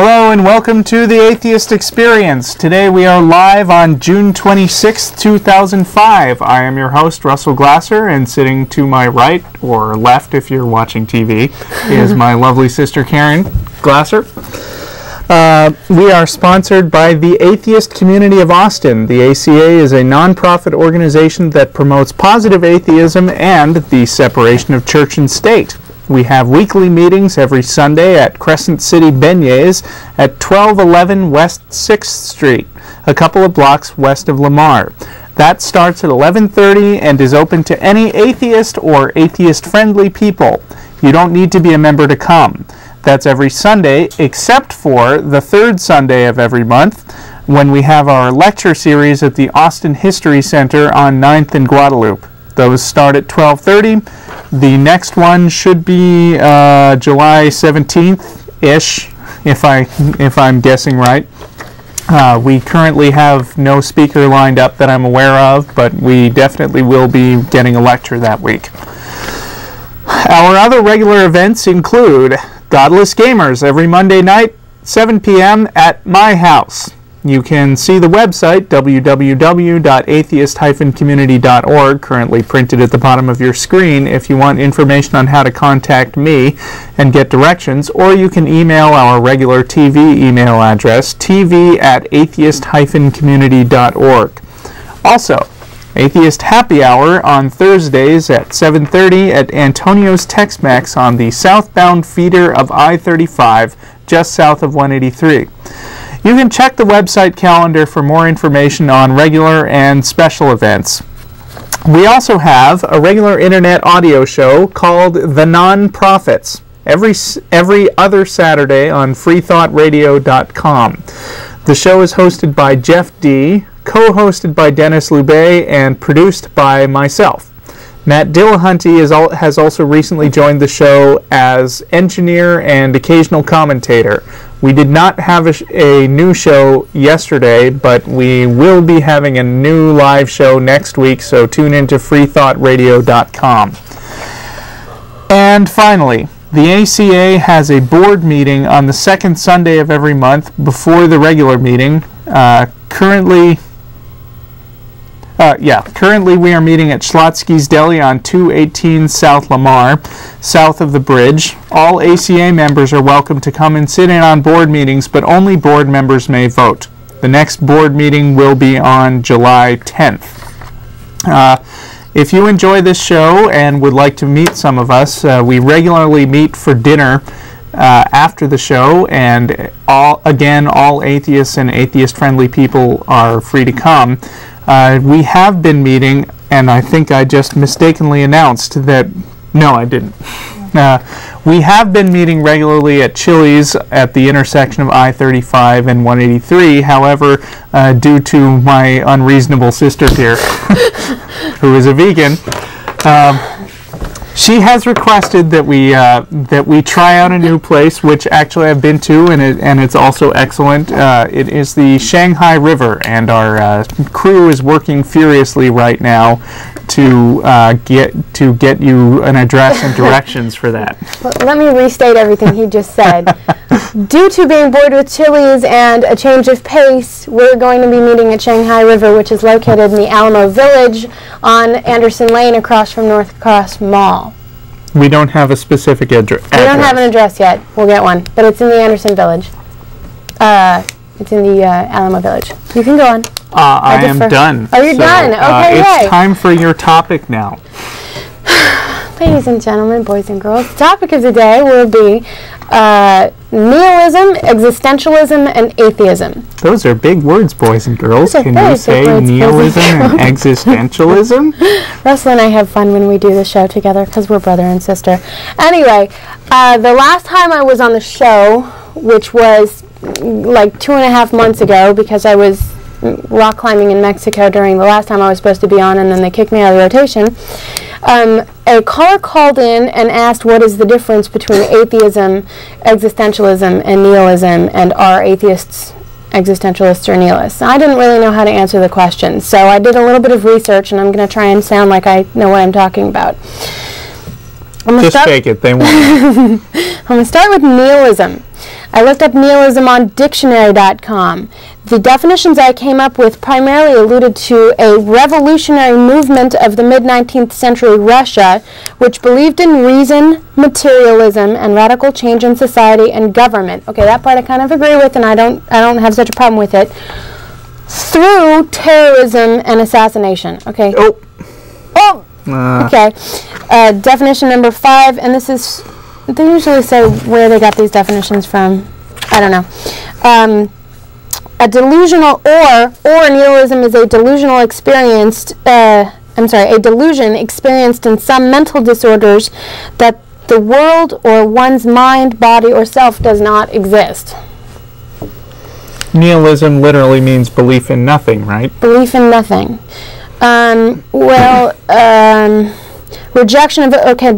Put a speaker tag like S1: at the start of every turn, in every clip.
S1: Hello and welcome to the Atheist Experience. Today we are live on June 26, 2005. I am your host, Russell Glasser, and sitting to my right, or left if you're watching TV, is my lovely sister, Keryn Glasser. We are sponsored by the Atheist Community of Austin. The ACA is a non-profit organization that promotes positive atheism and the separation of church and state. We have weekly meetings every Sunday at Crescent City Beignets at 1211 West 6th Street, a couple of blocks west of Lamar. That starts at 11:30 and is open to any atheist or atheist-friendly people. You don't need to be a member to come. That's every Sunday, except for the third Sunday of every month, when we have our lecture series at the Austin History Center on 9th and Guadalupe. Those start at 12:30. The next one should be July 17th-ish, if I'm guessing right. We currently have no speaker lined up that I'm aware of, but we definitely will be getting a lecture that week. Our other regular events include Godless Gamers every Monday night, 7 p.m. at my house. You can see the website, www.atheist-community.org, currently printed at the bottom of your screen, if you want information on how to contact me and get directions, or you can email our regular TV email address, tv@atheist-community.org. Also, Atheist Happy Hour on Thursdays at 7:30 at Antonio's Tex-Mex on the southbound feeder of I-35, just south of 183. You can check the website calendar for more information on regular and special events. We also have a regular internet audio show called The Non-Prophets every other Saturday on freethoughtradio.com. The show is hosted by Jeff D., co-hosted by Dennis Lubay, and produced by myself. Matt Dillahunty has also recently joined the show as engineer and occasional commentator. We did not have a new show yesterday, but we will be having a new live show next week, so tune into freethoughtradio.com. And finally, the ACA has a board meeting on the second Sunday of every month before the regular meeting. Currently we are meeting at Schlotsky's Deli on 218 South Lamar, south of the bridge. All ACA members are welcome to come and sit in on board meetings, but only board members may vote. The next board meeting will be on July 10th. If you enjoy this show and would like to meet some of us, we regularly meet for dinner after the show, and all atheists and atheist-friendly people are free to come. We have been meeting, and I think I just mistakenly announced that... No, I didn't. We have been meeting regularly at Chili's at the intersection of I-35 and 183. However, due to my unreasonable sister here, who is a vegan, she has requested that we try out a new place, which actually I've been to, and it's also excellent. It is the Shanghai River, and our crew is working furiously right now to get you an address and directions for that.
S2: Well, let me restate everything he just said. Due to being bored with Chili's and a change of pace, we're going to be meeting at Shanghai River, which is located in the Alamo Village on Anderson Lane across from North Cross Mall.
S1: We don't have a specific address.
S2: We don't have an address yet. We'll get one. But it's in the Anderson Village. It's in the Alamo Village. You can go on.
S1: I am done.
S2: Oh, you're done. Okay,
S1: it's time for your topic now.
S2: Ladies and gentlemen, boys and girls, the topic of the day will be nihilism, existentialism, and atheism.
S1: Those are big words, boys and girls. Can you say nihilism and existentialism?
S2: Russell and I have fun when we do the show together because we're brother and sister. Anyway, the last time I was on the show, which was like 2.5 months ago, because I was rock climbing in Mexico during the last time I was supposed to be on, and then they kicked me out of the rotation. A caller called in and asked what is the difference between atheism, existentialism, and nihilism, and are atheists existentialists or nihilists? I didn't really know how to answer the question, so I did a little bit of research, and I'm going to try and sound like I know what I'm talking about.
S1: Just fake it, they won't.
S2: I'm going to start with nihilism. I looked up nihilism on dictionary.com. The definitions I came up with primarily alluded to a revolutionary movement of the mid-19th century Russia, which believed in reason, materialism, and radical change in society and government. Okay, that part I kind of agree with, and I don't have such a problem with it. Through terrorism and assassination. Okay. Oh. Okay. Definition number 5, and this is, they usually say where they got these definitions from. I don't know. A delusional or nihilism is a delusional experienced, a delusion experienced in some mental disorders that the world or one's mind, body, or self does not exist.
S1: Nihilism literally means belief in nothing, right?
S2: Belief in nothing. Rejection of,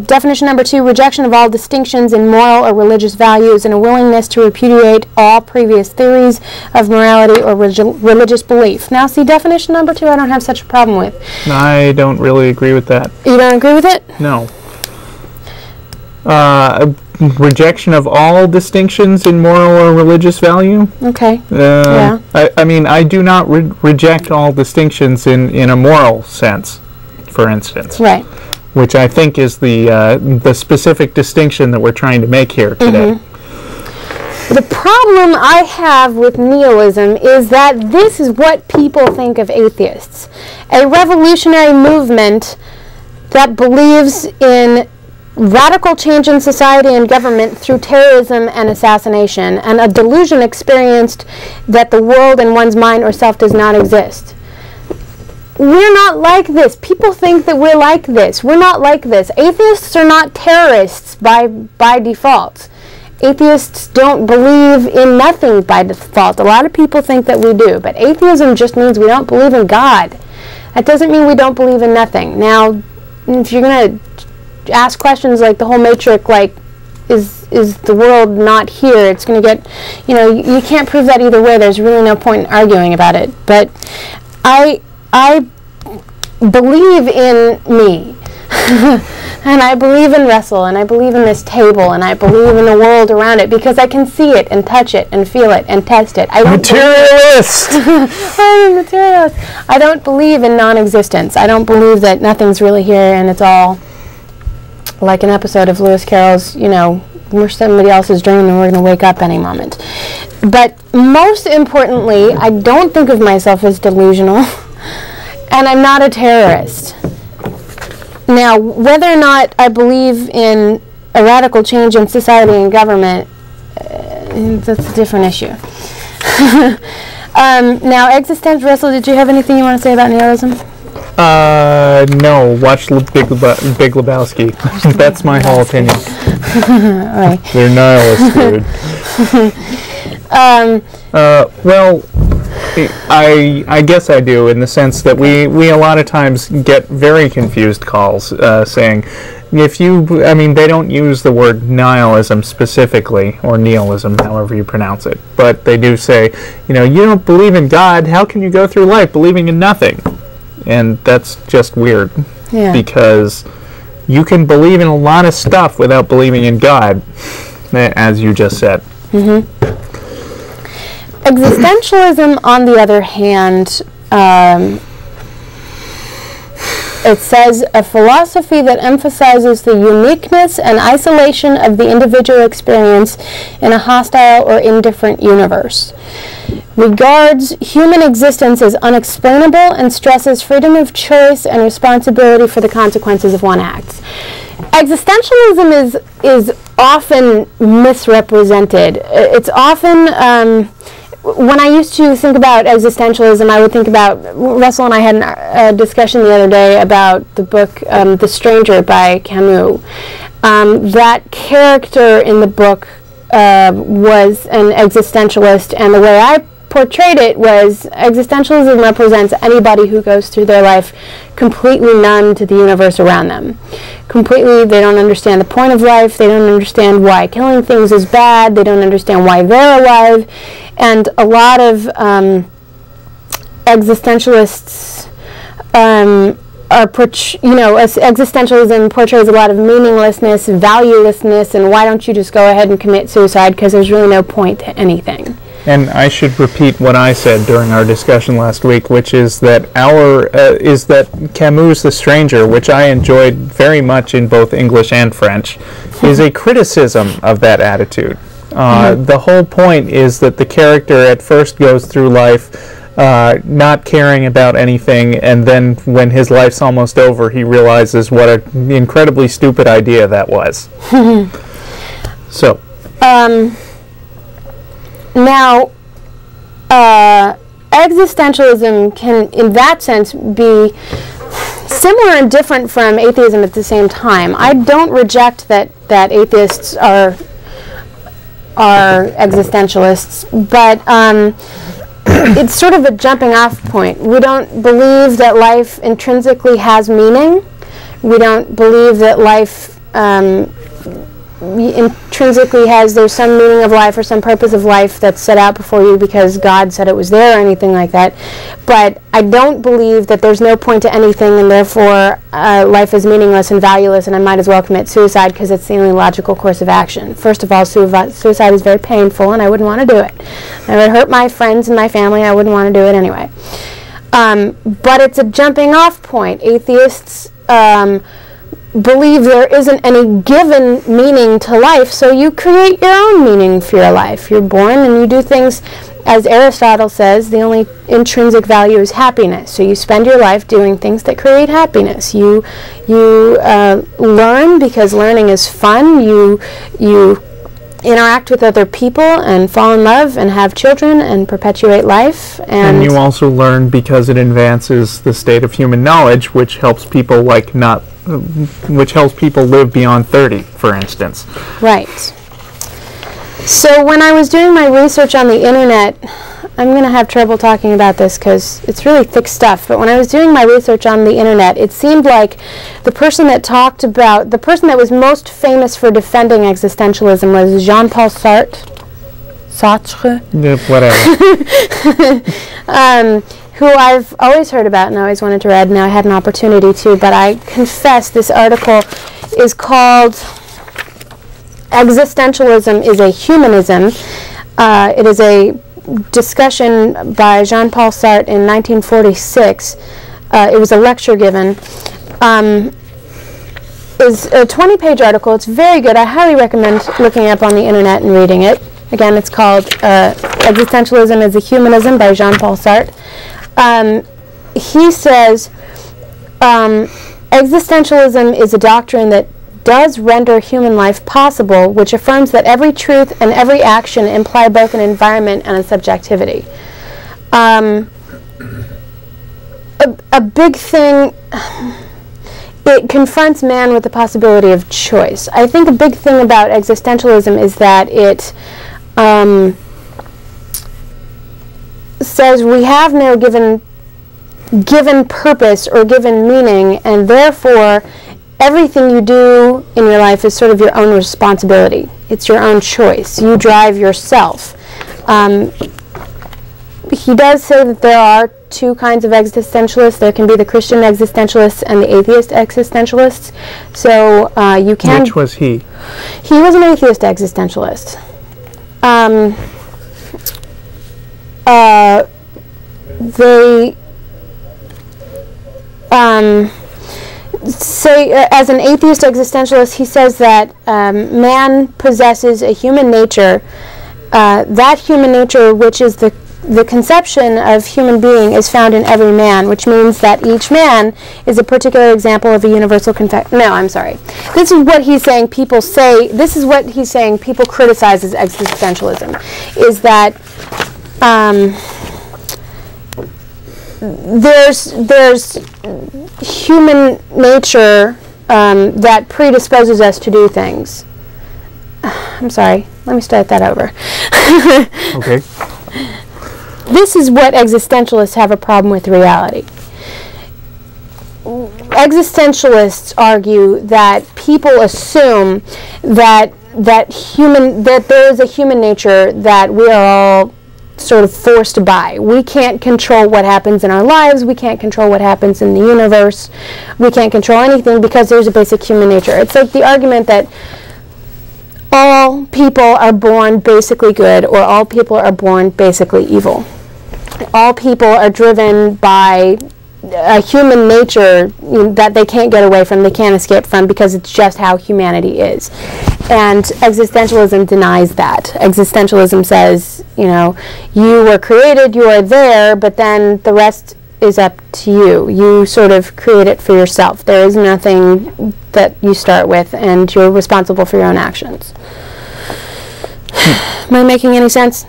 S2: definition number 2, rejection of all distinctions in moral or religious values and a willingness to repudiate all previous theories of morality or religious belief. Now, see, definition number 2 I don't have such a problem with.
S1: I don't really agree with that.
S2: You don't agree with it?
S1: No. Rejection of all distinctions in moral or religious value?
S2: Okay.
S1: Yeah. I mean, I do not reject all distinctions in a moral sense, for instance.
S2: Right.
S1: Which I think is the specific distinction that we're trying to make here today.
S2: Mm-hmm. The problem I have with nihilism is that this is what people think of atheists. A revolutionary movement that believes in radical change in society and government through terrorism and assassination, and a delusion experienced that the world and one's mind or self does not exist. We're not like this. People think that we're like this. We're not like this. Atheists are not terrorists by default. Atheists don't believe in nothing by default. A lot of people think that we do, but atheism just means we don't believe in God. That doesn't mean we don't believe in nothing. Now, if you're going to ask questions like the whole Matrix, like, is the world not here? It's going to get, you can't prove that either way. There's really no point in arguing about it. But I believe in me. And I believe in Russell, and I believe in this table, and I believe in the world around it because I can see it and touch it and feel it and test it.
S1: Materialist!
S2: I'm a materialist. I don't believe in non-existence. I don't believe that nothing's really here and it's all like an episode of Lewis Carroll's, we're somebody else's dream and we're going to wake up any moment. But most importantly, I don't think of myself as delusional, and I'm not a terrorist. Now, whether or not I believe in a radical change in society and government, that's a different issue. Now, Russell, did you have anything you want to say about nihilism?
S1: No. Watch Big Lebowski. That's my whole opinion.
S2: Right.
S1: They're nihilists, dude. Well, I guess I do, in the sense that we a lot of times get very confused calls saying, they don't use the word nihilism specifically, or nihilism, however you pronounce it, but they do say, you don't believe in God, how can you go through life believing in nothing? And that's just weird, because you can believe in a lot of stuff without believing in God, as you just said.
S2: Mm-hmm. Existentialism, on the other hand, it says a philosophy that emphasizes the uniqueness and isolation of the individual experience in a hostile or indifferent universe, regards human existence as unexplainable, and stresses freedom of choice and responsibility for the consequences of one's acts. Existentialism is often misrepresented. It's often, when I used to think about existentialism, I would think about, Russell and I had a discussion the other day about the book The Stranger by Camus. That character in the book was an existentialist, and the way I portrayed it was existentialism represents anybody who goes through their life completely numb to the universe around them. Completely, they don't understand the point of life, they don't understand why killing things is bad, they don't understand why they're alive, and a lot of existentialists existentialism portrays a lot of meaninglessness, valuelessness, and why don't you just go ahead and commit suicide because there's really no point to anything.
S1: And I should repeat what I said during our discussion last week, which is that Camus' The Stranger, which I enjoyed very much in both English and French, is a criticism of that attitude. The whole point is that the character at first goes through life not caring about anything, and then when his life's almost over, he realizes what an incredibly stupid idea that was. So.
S2: Now, existentialism can, in that sense, be similar and different from atheism at the same time. I don't reject that atheists are existentialists, but it's sort of a jumping off point. We don't believe that life intrinsically has meaning. We don't believe that life intrinsically there's some meaning of life or some purpose of life that's set out before you because God said it was there or anything like that. But I don't believe that there's no point to anything and therefore life is meaningless and valueless and I might as well commit suicide because it's the only logical course of action. First of all, suicide is very painful and I wouldn't want to do it. It would hurt my friends and my family. I wouldn't want to do it anyway. But it's a jumping off point. Atheists believe there isn't any given meaning to life, so you create your own meaning for your life. You're born and you do things, as Aristotle says, the only intrinsic value is happiness. So you spend your life doing things that create happiness. You learn because learning is fun. You interact with other people and fall in love and have children and perpetuate life. And
S1: you also learn because it advances the state of human knowledge, which helps people live beyond 30, for instance.
S2: Right. So when I was doing my research on the internet, I'm going to have trouble talking about this because it's really thick stuff, but when I was doing my research on the internet, it seemed like the person that was most famous for defending existentialism was Jean-Paul Sartre.
S1: Whatever.
S2: Who I've always heard about and always wanted to read, and now I had an opportunity to, but I confess this article is called Existentialism is a Humanism. It is a discussion by Jean-Paul Sartre in 1946. It was a lecture given. It's a 20-page article. It's very good. I highly recommend looking up on the internet and reading it. Again, it's called Existentialism is a Humanism by Jean-Paul Sartre. He says, existentialism is a doctrine that does render human life possible, which affirms that every truth and every action imply both an environment and a subjectivity. A big thing, it confronts man with the possibility of choice. I think a big thing about existentialism is that it says we have no given purpose or given meaning, and therefore everything you do in your life is sort of your own responsibility. It's your own choice. You drive yourself. He does say that there are two kinds of existentialists. There can be the Christian existentialists and the atheist existentialists. So you can...
S1: Which was he?
S2: He was an atheist existentialist. They say, as an atheist existentialist, he says that man possesses a human nature. That human nature, which is the conception of human being, is found in every man, which means that each man is a particular example of a universal No, I'm sorry. This is what he's saying people say, this is what he's saying people criticize as existentialism, is that there's human nature that predisposes us to do things. I'm sorry. Let me start that over.
S1: Okay.
S2: This is what existentialists have a problem with reality. Existentialists argue that people assume that there is a human nature that we are all sort of forced by. We can't control what happens in our lives. We can't control what happens in the universe. We can't control anything because there's a basic human nature. It's like the argument that all people are born basically good or all people are born basically evil. All people are driven by a human nature that they can't get away from, they can't escape from, because it's just how humanity is. And existentialism denies that. Existentialism says, you know, you were created, you are there, but then the rest is up to you. You sort of create it for yourself. There is nothing that you start with, and you're responsible for your own actions. Am I making any sense?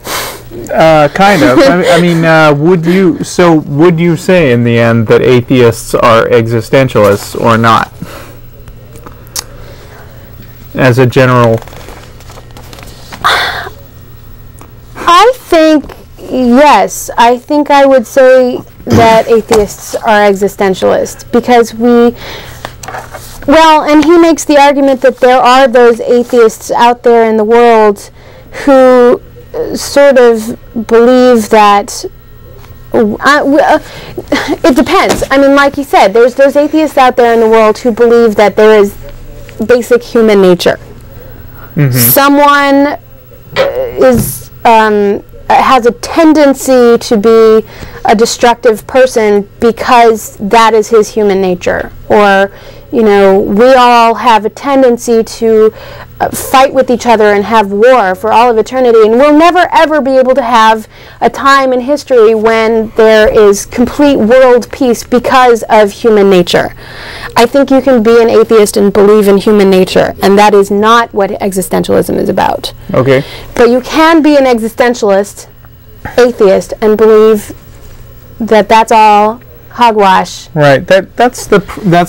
S1: Kind of. I mean, would you say in the end that atheists are existentialists or not? As a general...
S2: I think, yes. I think I would say that atheists are existentialists because well, and he makes the argument that there are those atheists out there in the world who sort of believe that it depends. I mean, like he said, there's those atheists out there in the world who believe that there is basic human nature. Mm-hmm. Someone has a tendency to be a destructive person because that is his human nature. Or, you know, we all have a tendency to fight with each other and have war for all of eternity, and we'll never ever be able to have a time in history when there is complete world peace because of human nature. I think you can be an atheist and believe in human nature, and that is not what existentialism is about.
S1: Okay.
S2: But you can be an existentialist, atheist, and believe that that's all hogwash.
S1: Right. That's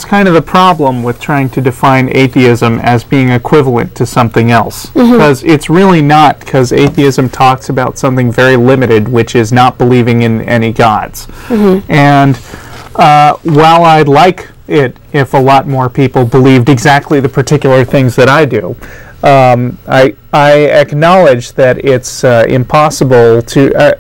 S1: kind of the problem with trying to define atheism as being equivalent to something else, because it's really not, because atheism talks about something very limited, which is not believing in any gods. And while I'd like it if a lot more people believed exactly the particular things that I do, I acknowledge that it's impossible to,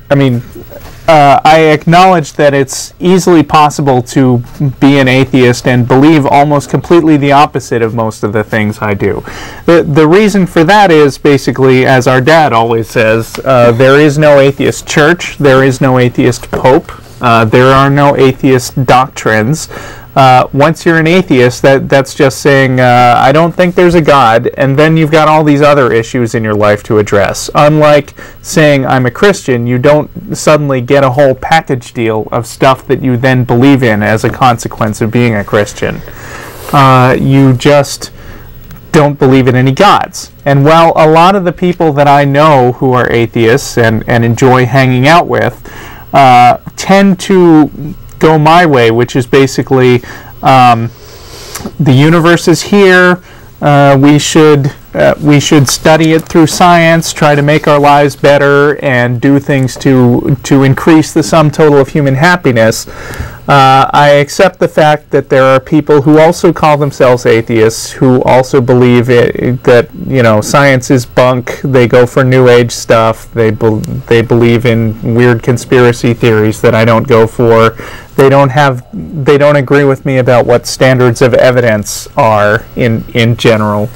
S1: I acknowledge that it's easily possible to be an atheist and believe almost completely the opposite of most of the things I do. The reason for that is basically, as our dad always says, there is no atheist church, there is no atheist pope, there are no atheist doctrines. Once you're an atheist, that's just saying, I don't think there's a God, and then you've got all these other issues in your life to address. Unlike saying I'm a Christian, you don't suddenly get a whole package deal of stuff that you then believe in as a consequence of being a Christian. You just don't believe in any gods. And while a lot of the people that I know who are atheists and enjoy hanging out with tend to go my way, which is basically the universe is here, we should study it through science, try to make our lives better, and do things to increase the sum total of human happiness. I accept the fact that there are people who also call themselves atheists, who also believe that, you know, science is bunk, they go for New Age stuff, they believe in weird conspiracy theories that I don't go for. They don't agree with me about what standards of evidence are in general.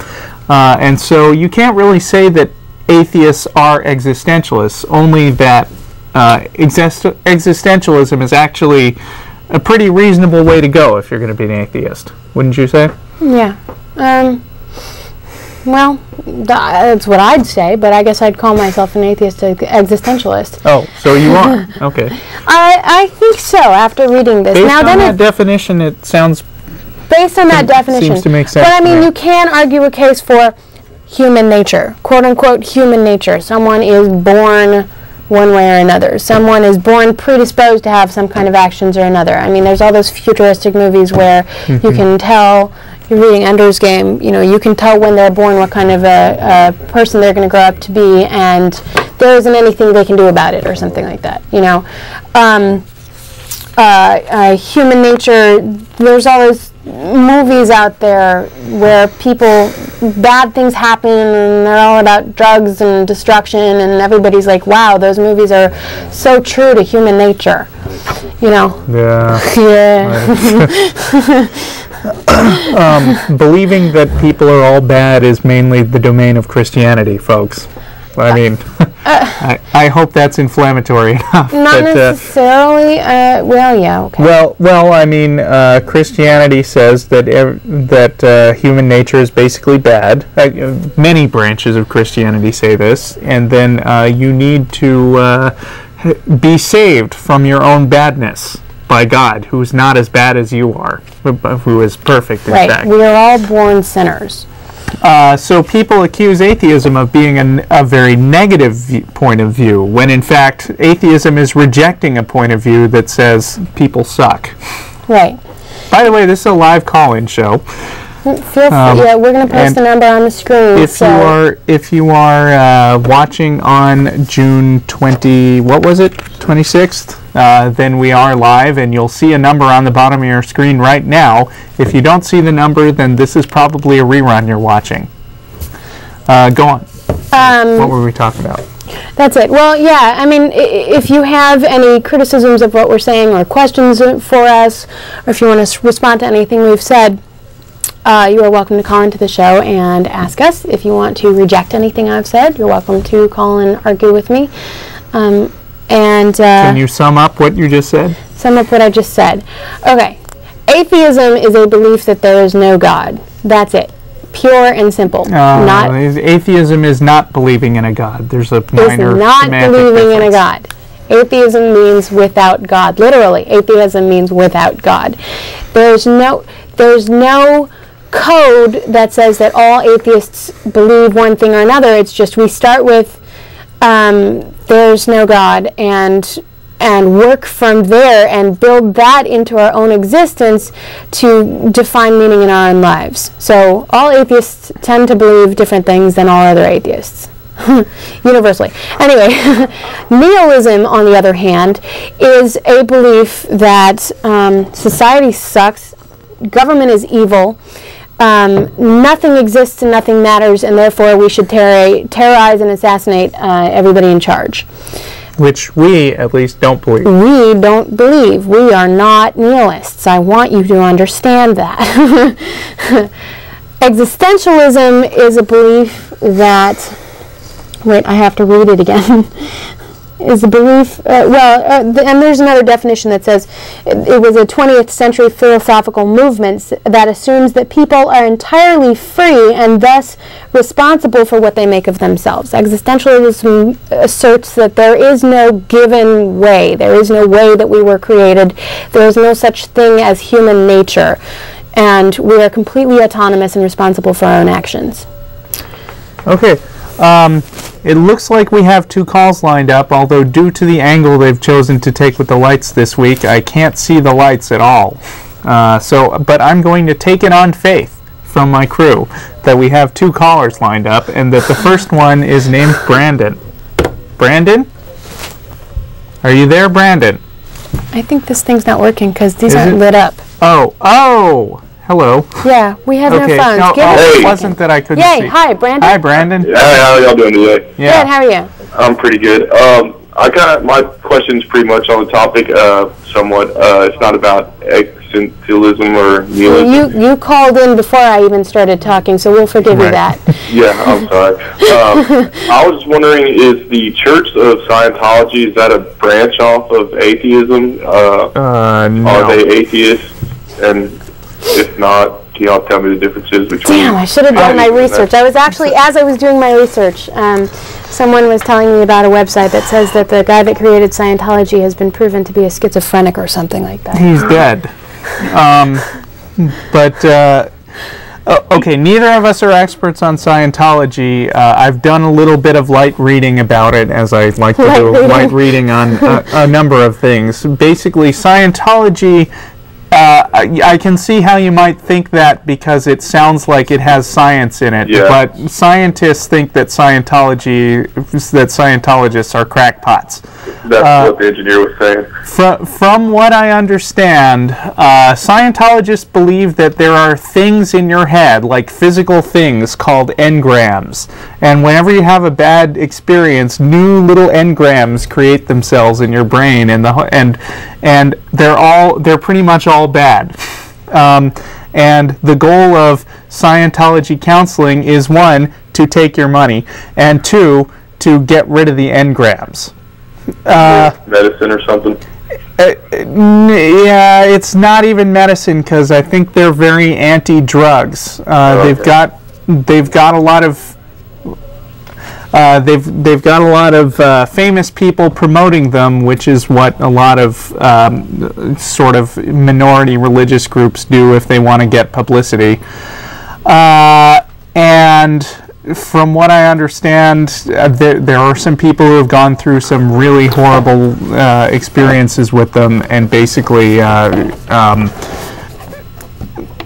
S1: And so you can't really say that atheists are existentialists, only that existentialism is actually a pretty reasonable way to go if you're going to be an atheist. Wouldn't you say?
S2: Yeah. Well, that's what I'd say, but I guess I'd call myself an atheist existentialist.
S1: Oh, so you are? Okay.
S2: I think so, after reading this.
S1: Based on that definition, it sounds...
S2: Based on that definition.
S1: Seems to make sense.
S2: But I mean, you can argue a case for human nature, quote-unquote human nature. Someone is born one way or another. Someone is born predisposed to have some kind of actions or another. I mean, there's all those futuristic movies where you can tell, you're reading Ender's Game, you know, you can tell when they're born what kind of a person they're going to grow up to be, and there isn't anything they can do about it or something like that, you know. Human nature, there's all those movies out there where people bad things happen and they're all about drugs and destruction, and everybody's like, wow, those movies are so true to human nature, you know.
S1: Believing that people are all bad is mainly the domain of Christianity, folks. I mean, I hope that's inflammatory enough.
S2: Not necessarily. Well, yeah, okay.
S1: Well, I mean, Christianity says that human nature is basically bad. Many branches of Christianity say this, and then you need to be saved from your own badness by God, who's not as bad as you are, who is perfect, in fact.
S2: We are all born sinners.
S1: So people accuse atheism of being a very negative point of view, when in fact atheism is rejecting a point of view that says people suck.
S2: Right.
S1: By the way, this is a live call-in show.
S2: Feel free, yeah, we're going to post the number on the screen.
S1: If you are watching on June 26th, then we are live, and you'll see a number on the bottom of your screen right now. If you don't see the number, then this is probably a rerun you're watching. Go on. What were we talking about?
S2: That's it. Well, yeah, I mean, if you have any criticisms of what we're saying or questions for us, or if you want to respond to anything we've said, you are welcome to call into the show and ask us. If you want to reject anything I've said, you're welcome to call and argue with me. Can
S1: you sum up what you just said?
S2: Sum up what I just said. Okay. Atheism is a belief that there is no God. That's it. Pure and simple.
S1: Atheism is not believing in a God. There's a minor semantic
S2: believing
S1: difference.
S2: in a God. Atheism means without God. Literally, atheism means without God. There's no code that says that all atheists believe one thing or another. It's just we start with there's no God, and work from there and build that into our own existence to define meaning in our own lives. So all atheists tend to believe different things than all other atheists. Universally. Anyway, nihilism, on the other hand, is a belief that society sucks, government is evil, nothing exists and nothing matters, and therefore we should terrorize and assassinate everybody in charge.
S1: Which we, at least, don't believe.
S2: We don't believe. We are not nihilists. I want you to understand that. Existentialism is a belief that... Wait, I have to read it again. Is a belief... and there's another definition that says it was a 20th century philosophical movement that assumes that people are entirely free and thus responsible for what they make of themselves. Existentialism asserts that there is no given way. There is no way that we were created. There is no such thing as human nature. And we are completely autonomous and responsible for our own actions.
S1: Okay. It looks like we have 2 calls lined up, although due to the angle they've chosen to take with the lights this week, I can't see the lights at all. But I'm going to take it on faith from my crew that we have 2 callers lined up, and that the first one is named Brandon. Brandon? Are you there, Brandon?
S2: I think this thing's not working because these aren't lit up.
S1: Oh! Hello.
S2: Yeah, we have no phones.
S1: It wasn't that I couldn't see.
S2: Hi, Brandon.
S1: Hi, Brandon.
S3: Yeah, how y'all doing today?
S1: Yeah.
S2: Good, how are you?
S3: I'm pretty good. My question's pretty much on the topic, somewhat. It's not about existentialism or nihilism.
S2: You called in before I even started talking, so we'll forgive you that.
S3: Yeah, I'm sorry. I was wondering, is the Church of Scientology, is that a branch off of atheism?
S1: No.
S3: Are they atheists? And if not, can y'all tell me the differences between...
S2: Damn, I should have done my research. I was actually, as I was doing my research, someone was telling me about a website that says that the guy that created Scientology has been proven to be a schizophrenic or something like that.
S1: He's dead. Okay, neither of us are experts on Scientology. I've done a little bit of light reading about it, as I like to do light reading on a number of things. Basically, Scientology I can see how you might think that because it sounds like it has science in it.
S3: Yeah.
S1: But scientists think that Scientologists are crackpots.
S3: That's what the engineer was saying.
S1: From what I understand, Scientologists believe that there are things in your head, like physical things, called engrams. And whenever you have a bad experience, new little engrams create themselves in your brain, and they're pretty much all bad. And the goal of Scientology counseling is, 1, to take your money, and 2, to get rid of the engrams.
S3: Medicine or something?
S1: Yeah, it's not even medicine because I think they're very anti-drugs.
S3: Okay.
S1: They've got a lot of they've got a lot of famous people promoting them, which is what a lot of sort of minority religious groups do if they want to get publicity. And from what I understand, there are some people who have gone through some really horrible experiences with them, and basically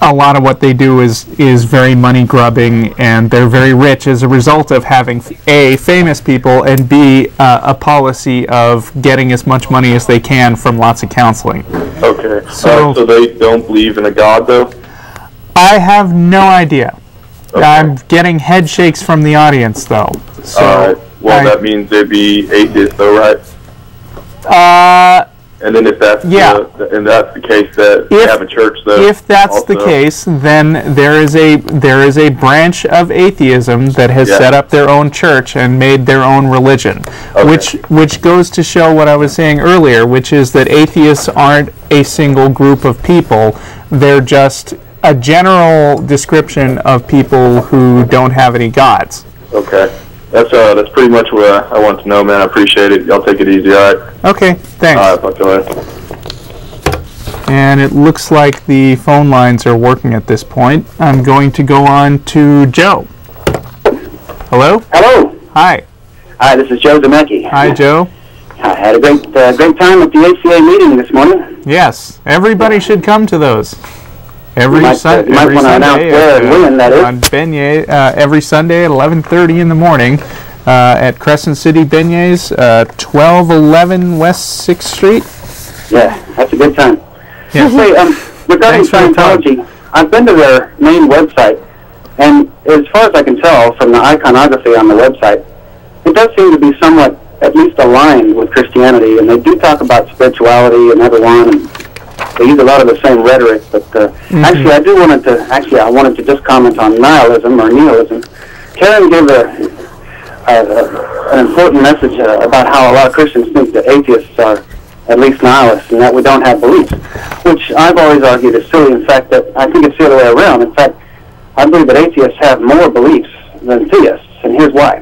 S1: a lot of what they do is very money grubbing, and they're very rich as a result of having A, famous people, and B, a policy of getting as much money as they can from lots of counseling.
S3: Okay. So they don't believe in a God, though?
S1: I have no idea.
S3: Okay.
S1: I'm getting head shakes from the audience, though. So
S3: all right. Well, that means they'd be atheists, though, right? And then if that's the case, that they have a church, though.
S1: If that's the case, then there is a branch of atheism that has set up their own church and made their own religion, which goes to show what I was saying earlier, which is that atheists aren't a single group of people. They're just a general description of people who don't have any gods.
S3: Okay. That's pretty much what I want to know, man. I appreciate it. Y'all take it easy, all right?
S1: Okay, thanks.
S3: All right, talk to you later.
S1: And it looks like the phone lines are working at this point. I'm going to go on to Joe. Hello?
S4: Hello.
S1: Hi.
S4: Hi, this is Joe Zamecki.
S1: Hi, Joe.
S4: I had a great time at the ACA meeting this morning.
S1: Yes, everybody should come to those. Every Sunday
S4: on
S1: Beignet, every Sunday at 11:30 in the morning at Crescent City Beignets, 1211 West 6th Street.
S4: Yeah, that's a good time.
S1: Yeah.
S4: Hey, regarding Scientology, I've been to their main website, and as far as I can tell from the iconography on the website, it does seem to be somewhat, at least aligned with Christianity, and they do talk about spirituality and everyone, and they use a lot of the same rhetoric, but actually, I wanted to just comment on nihilism or nihilism. Keryn gave an important message about how a lot of Christians think that atheists are at least nihilists and that we don't have beliefs, which I've always argued is silly. In fact, that I think it's the other way around. In fact, I believe that atheists have more beliefs than theists, and here's why.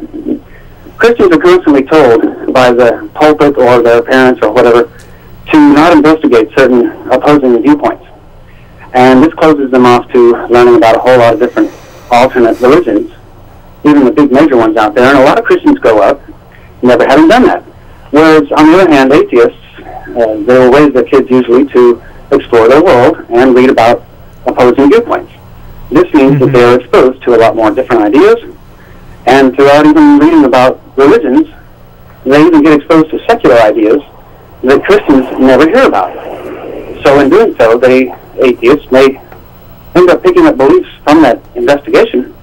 S4: Christians are constantly told by the pulpit or their parents or whatever to not investigate certain opposing viewpoints. And this closes them off to learning about a whole lot of different alternate religions, even the big major ones out there. And a lot of Christians grow up never having done that. Whereas, on the other hand, atheists, they will raise their kids usually to explore their world and read about opposing viewpoints. This means that they are exposed to a lot more different ideas, and throughout even reading about religions, they even get exposed to secular ideas that Christians never hear about. So in doing so, atheists may end up picking up beliefs from that investigation,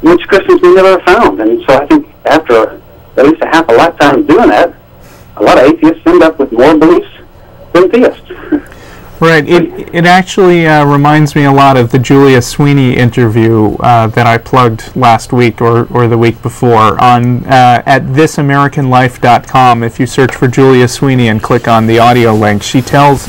S4: which Christians may never have found. And so I think after at least a half a lifetime of doing that, a lot of atheists end up with more beliefs than theists.
S1: Right. It actually reminds me a lot of the Julia Sweeney interview that I plugged last week or the week before on at thisamericanlife.com. If you search for Julia Sweeney and click on the audio link, she tells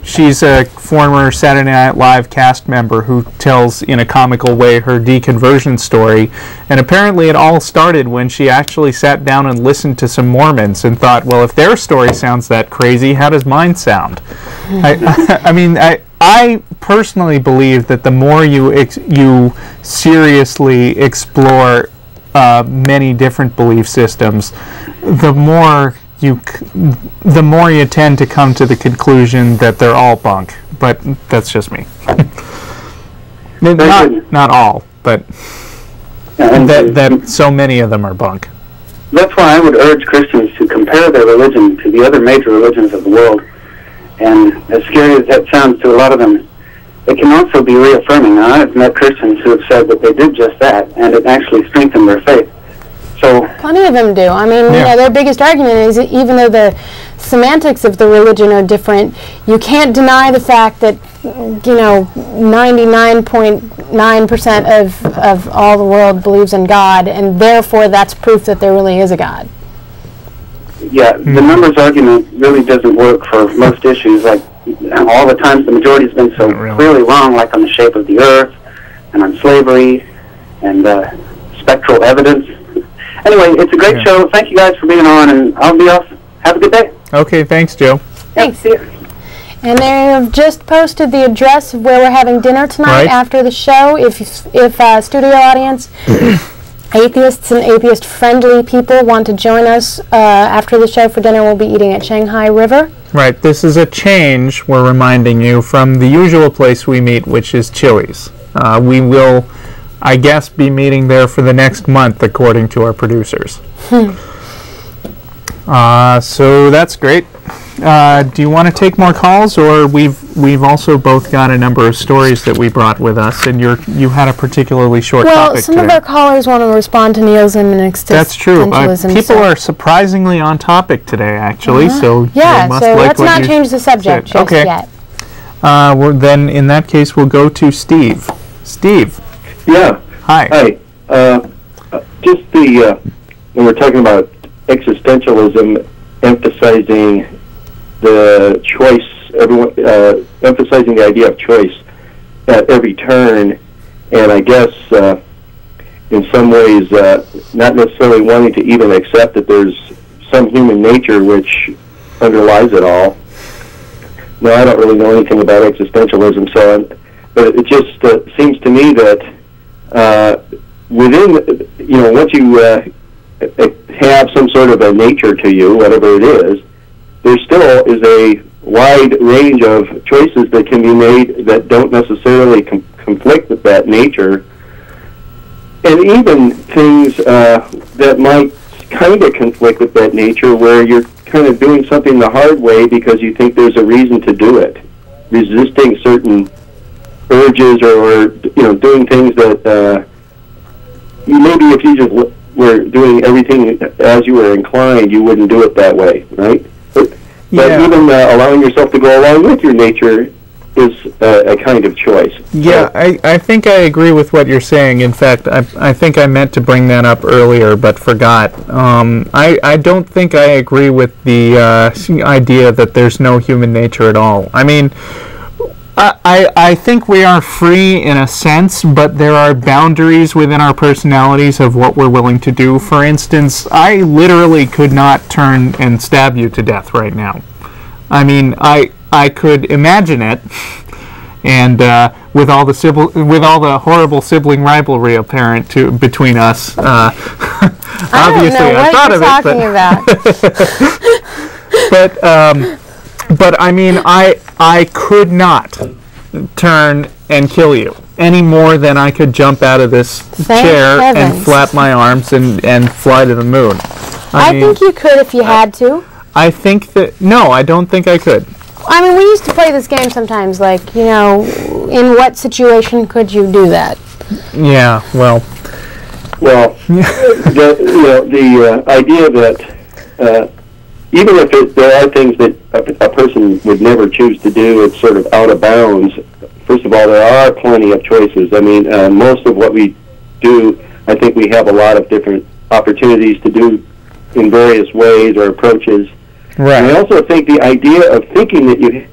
S1: she's a former Saturday Night Live cast member who tells in a comical way her deconversion story, and apparently it all started when she actually sat down and listened to some Mormons and thought, well, if their story sounds that crazy, how does mine sound? I personally believe that the more you seriously explore many different belief systems, the more you tend to come to the conclusion that they're all bunk, but that's just me.
S4: Very
S1: not all, but that so many of them are bunk.
S4: That's why I would urge Christians to compare their religion to the other major religions of the world. And as scary as that sounds to a lot of them, it can also be reaffirming. Now, I've met Christians who have said that they did just that, and it actually strengthened their faith. So
S2: plenty of them do. I mean, you know, their biggest argument is that even though the semantics of the religion are different, you can't deny the fact that, you know, 99.9% of all the world believes in God, and therefore that's proof that there really is a God.
S4: Yeah, the numbers argument really doesn't work for most issues. Like, all the times the majority's been so clearly wrong, like on the shape of the earth, and on slavery, and spectral evidence. Anyway, it's a great show. Thank you guys for being on, and I'll be off. Have a good day.
S1: Okay, thanks, Joe.
S2: Thanks.
S4: See you.
S2: And they have just posted the address of where we're having dinner tonight after the show. If studio audience, atheists and atheist-friendly people want to join us after the show for dinner, we'll be eating at Shanghai River.
S1: Right. This is a change, we're reminding you, from the usual place we meet, which is Chili's. We will, I guess, be meeting there for the next month, according to our producers. So that's great. Do you want to take more calls, or we've also both got a number of stories that we brought with us, and you had a particularly short topic
S2: Well, some
S1: today.
S2: of our callers want to respond to nihilism and existentialism.
S1: That's true. People are surprisingly on topic today, actually. So
S2: yeah.
S1: they must
S2: So
S1: like
S2: let's not change the subject just yet.
S1: Well, then in that case, we'll go to Steve. Steve.
S5: Yeah.
S1: Hi.
S5: Hi. Just when we're talking about existentialism, emphasizing the choice, emphasizing the idea of choice at every turn, and I guess in some ways not necessarily wanting to even accept that there's some human nature which underlies it all. No, I don't really know anything about existentialism, but it just seems to me that within, once you have some sort of a nature to you, whatever it is, there still is a wide range of choices that can be made that don't necessarily conflict with that nature, and even things that might kind of conflict with that nature, where you're kind of doing something the hard way because you think there's a reason to do it, resisting certain urges, or doing things that maybe if you just were doing everything as you were inclined, you wouldn't do it that way, right? But even allowing yourself to go along with your nature is a kind of choice.
S1: Yeah, I think I agree with what you're saying. In fact, I think I meant to bring that up earlier, but forgot. I don't think I agree with the idea that there's no human nature at all. I mean, I think we are free in a sense, but there are boundaries within our personalities of what we're willing to do. For instance, I literally could not turn and stab you to death right now. I mean, I could imagine it, and with all the horrible sibling rivalry apparent between us, obviously I thought of it. But I mean, I could not turn and kill you any more than I could jump out of this chair and flap my arms and fly to the moon. I mean,
S2: think you could if you had to.
S1: I think that, no, I don't think I could.
S2: I mean, we used to play this game sometimes, like, in what situation could you do that?
S1: Yeah, well,
S5: the idea that even if there are things that a person would never choose to do, it's sort of out of bounds. First of all, there are plenty of choices. I mean, most of what we do, I think we have a lot of different opportunities to do in various ways or approaches.
S1: right.
S5: And I also think the idea of thinking that you,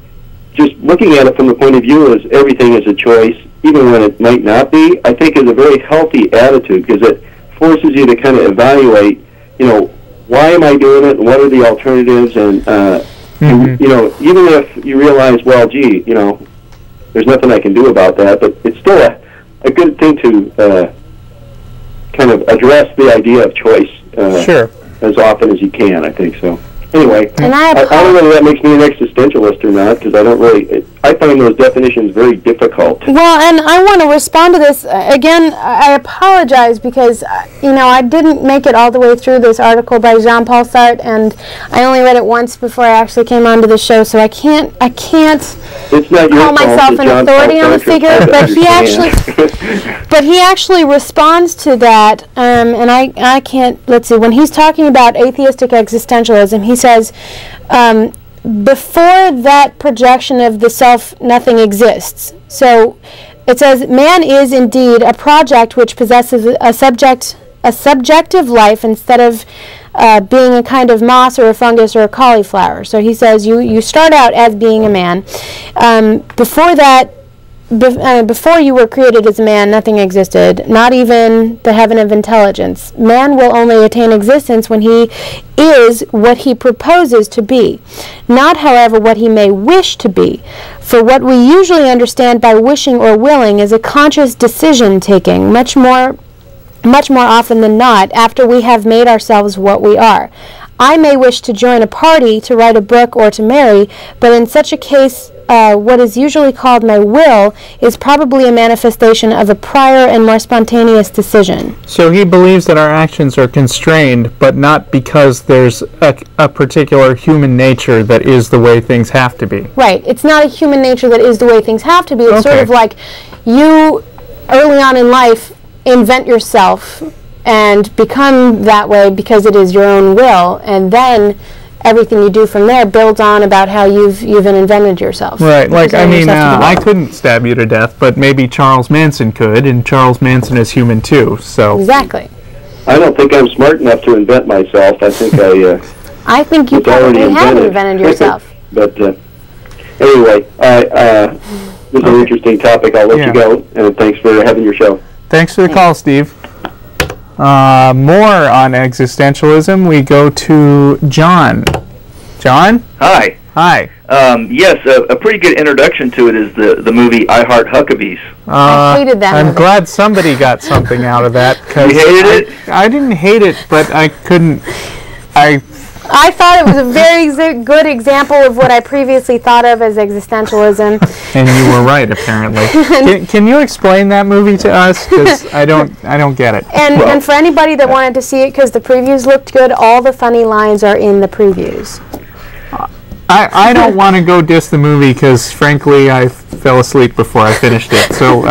S5: just looking at it from the point of view as everything is a choice, even when it might not be, I think is a very healthy attitude, because it forces you to kind of evaluate, why am I doing it, and what are the alternatives, and, even if you realize, well, gee, there's nothing I can do about that, but it's still a good thing to kind of address the idea of choice
S1: Sure.
S5: as often as you can, I think so. Anyway,
S2: And
S5: I don't know whether that makes me an existentialist or not, because I don't really, I find those definitions very difficult.
S2: Well, and I want to respond to this. Again, I apologize because, I didn't make it all the way through this article by Jean-Paul Sartre, and I only read it once before I actually came onto the show, so I can't
S5: It's not your
S2: call myself an authority on the figure, but he actually responds to that, and I can't, let's see, when he's talking about atheistic existentialism, he says, before that projection of the self, nothing exists. So it says, man is indeed a project which possesses a subjective life instead of being a kind of moss or a fungus or a cauliflower. So he says you start out as being a man. Before that, before you were created as a man, nothing existed, not even the heaven of intelligence. Man will only attain existence when he is what he proposes to be, not, however, what he may wish to be. For what we usually understand by wishing or willing is a conscious decision-taking, much more often than not, after we have made ourselves what we are. I may wish to join a party, to write a book, or to marry, but in such a case, what is usually called my will is probably a manifestation of a prior and more spontaneous decision.
S1: So he believes that our actions are constrained, but not because there's a particular human nature that is the way things have to be.
S2: Right. It's not a human nature that is the way things have to be. It's sort of like you, early on in life, invent yourself and become that way because it is your own will, and then everything you do from there builds on about how you've invented yourself.
S1: Right, like, I mean, I couldn't stab you to death, but maybe Charles Manson could, and Charles Manson is human too, so...
S2: Exactly.
S5: I don't think I'm smart enough to invent myself. I think
S2: I think you probably have invented yourself.
S5: But anyway, this is an interesting topic. I'll let you go, and thanks for having your show.
S1: Thanks for the call, Steve. More on existentialism, we go to John. John?
S6: Hi.
S1: Hi.
S6: Yes, a pretty good introduction to it is the movie I Heart Huckabees.
S2: I hated that
S1: I'm
S2: movie.
S1: glad somebody got something out of that.
S6: You hated it?
S1: I didn't hate it, but I couldn't...
S2: I thought it was a very good example of what I previously thought of as existentialism.
S1: And you were right, apparently. Can you explain that movie to us? Because I don't get it.
S2: And for anybody that wanted to see it, because the previews looked good, all the funny lines are in the previews.
S1: I don't want to go diss the movie because, frankly, I fell asleep before I finished it. So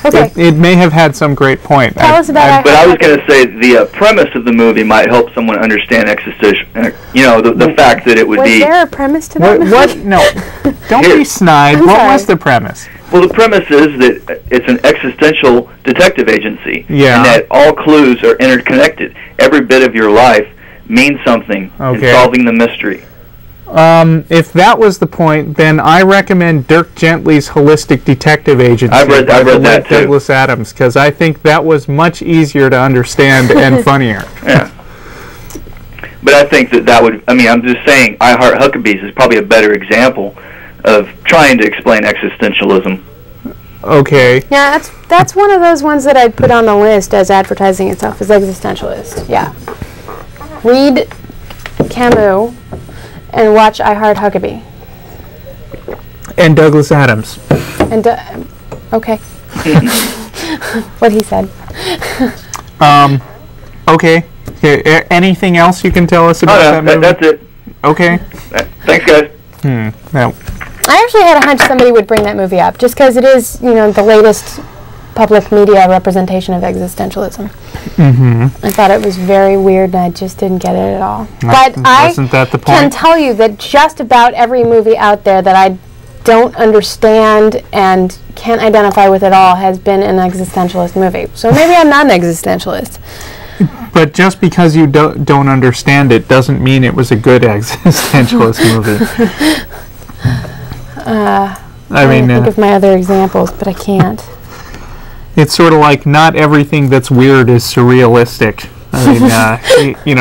S2: Okay.
S1: it may have had some great point.
S2: Tell us about
S6: But I was going to say the premise of the movie might help someone understand existential. The fact that it would be.
S2: Was there a premise to that movie?
S1: What? No. Don't be snide. What was the premise?
S6: Well, the premise is that it's an existential detective agency, and that all clues are interconnected. Every bit of your life means something in solving the mystery.
S1: If that was the point, then I recommend Dirk Gently's Holistic Detective Agency.
S6: I've read that too.
S1: Douglas Adams, because I think that was much easier to understand and funnier.
S6: Yeah. But I think that would, I'm just saying, I Heart Huckabees is probably a better example of trying to explain existentialism.
S1: Okay.
S2: Yeah, that's one of those ones that I'd put on the list as advertising itself as existentialist. Yeah. Read Camus and watch I Heart Huckabee.
S1: And Douglas Adams.
S2: And okay. What he said.
S1: Okay. Anything else you can tell us about that movie?
S6: That's it.
S1: Okay.
S6: Thanks, guys.
S1: No.
S2: I actually had a hunch somebody would bring that movie up, just because it is, the latest public media representation of existentialism.
S1: Mm-hmm.
S2: I thought it was very weird, and I just didn't get it at all. But
S1: Wasn't that the point?
S2: can tell you that just about every movie out there that I don't understand and can't identify with at all has been an existentialist movie. So maybe I'm not an existentialist.
S1: But just because you don't understand it doesn't mean it was a good existentialist movie.
S2: I mean, think of my other examples, but I can't.
S1: It's sort of like not everything that's weird is surrealistic. I mean,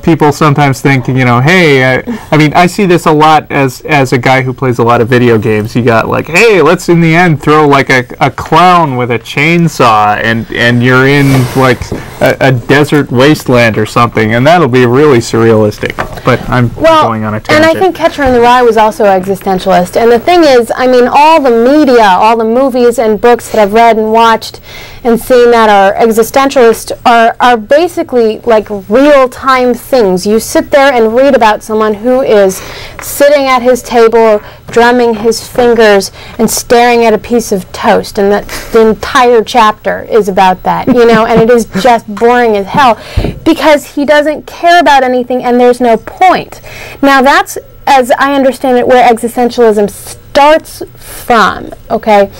S1: people sometimes think, you know, hey, I mean, I see this a lot as a guy who plays a lot of video games. You got like, hey, let's in the end throw like a clown with a chainsaw, and you're in like a desert wasteland or something, and that'll be really surrealistic. But I'm going on a tangent.
S2: And I think Catcher in the Rye was also existentialist. And the thing is, I mean, all the media, all the movies and books that I've read and watched and seen that are existentialist are basically like real-time things. You sit there and read about someone who is sitting at his table, drumming his fingers and staring at a piece of toast, and that the entire chapter is about that, you know, and it is just boring as hell because he doesn't care about anything and there's no point. Now that's, as I understand it, where existentialism starts from, okay?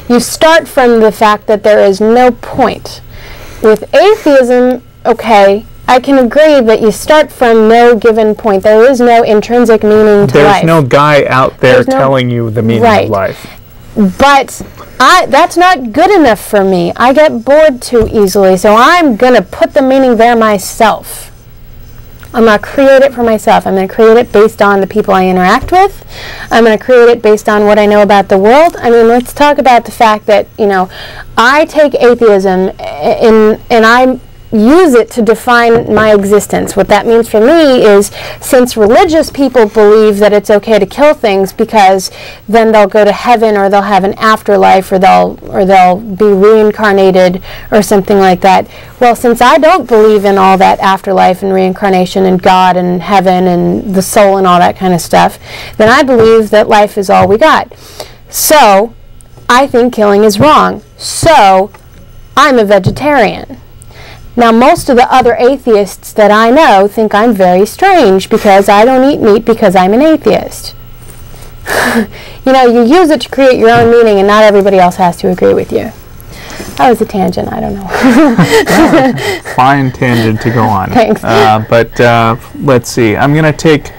S2: You start from the fact that there is no point. With atheism, okay, I can agree that you start from no given point. There is no intrinsic meaning to life.
S1: There's no guy out there telling you the meaning of life.
S2: But that's not good enough for me. I get bored too easily, so I'm going to put the meaning there myself. I'm going to create it for myself. I'm going to create it based on the people I interact with. I'm going to create it based on what I know about the world. I mean, let's talk about the fact that, you know, I take atheism and I use it to define my existence. What that means for me is, since religious people believe that it's okay to kill things because then they'll go to heaven or they'll have an afterlife or they'll be reincarnated or something like that. Well, since I don't believe in all that afterlife and reincarnation and God and heaven and the soul and all that kind of stuff, then I believe that life is all we got. So I think killing is wrong. So I'm a vegetarian. Now, most of the other atheists that I know think I'm very strange because I don't eat meat because I'm an atheist. You know, you use it to create your own meaning, and not everybody else has to agree with you. That was a tangent, I don't know.
S1: Fine tangent to go on.
S2: Thanks.
S1: But let's see. I'm going to take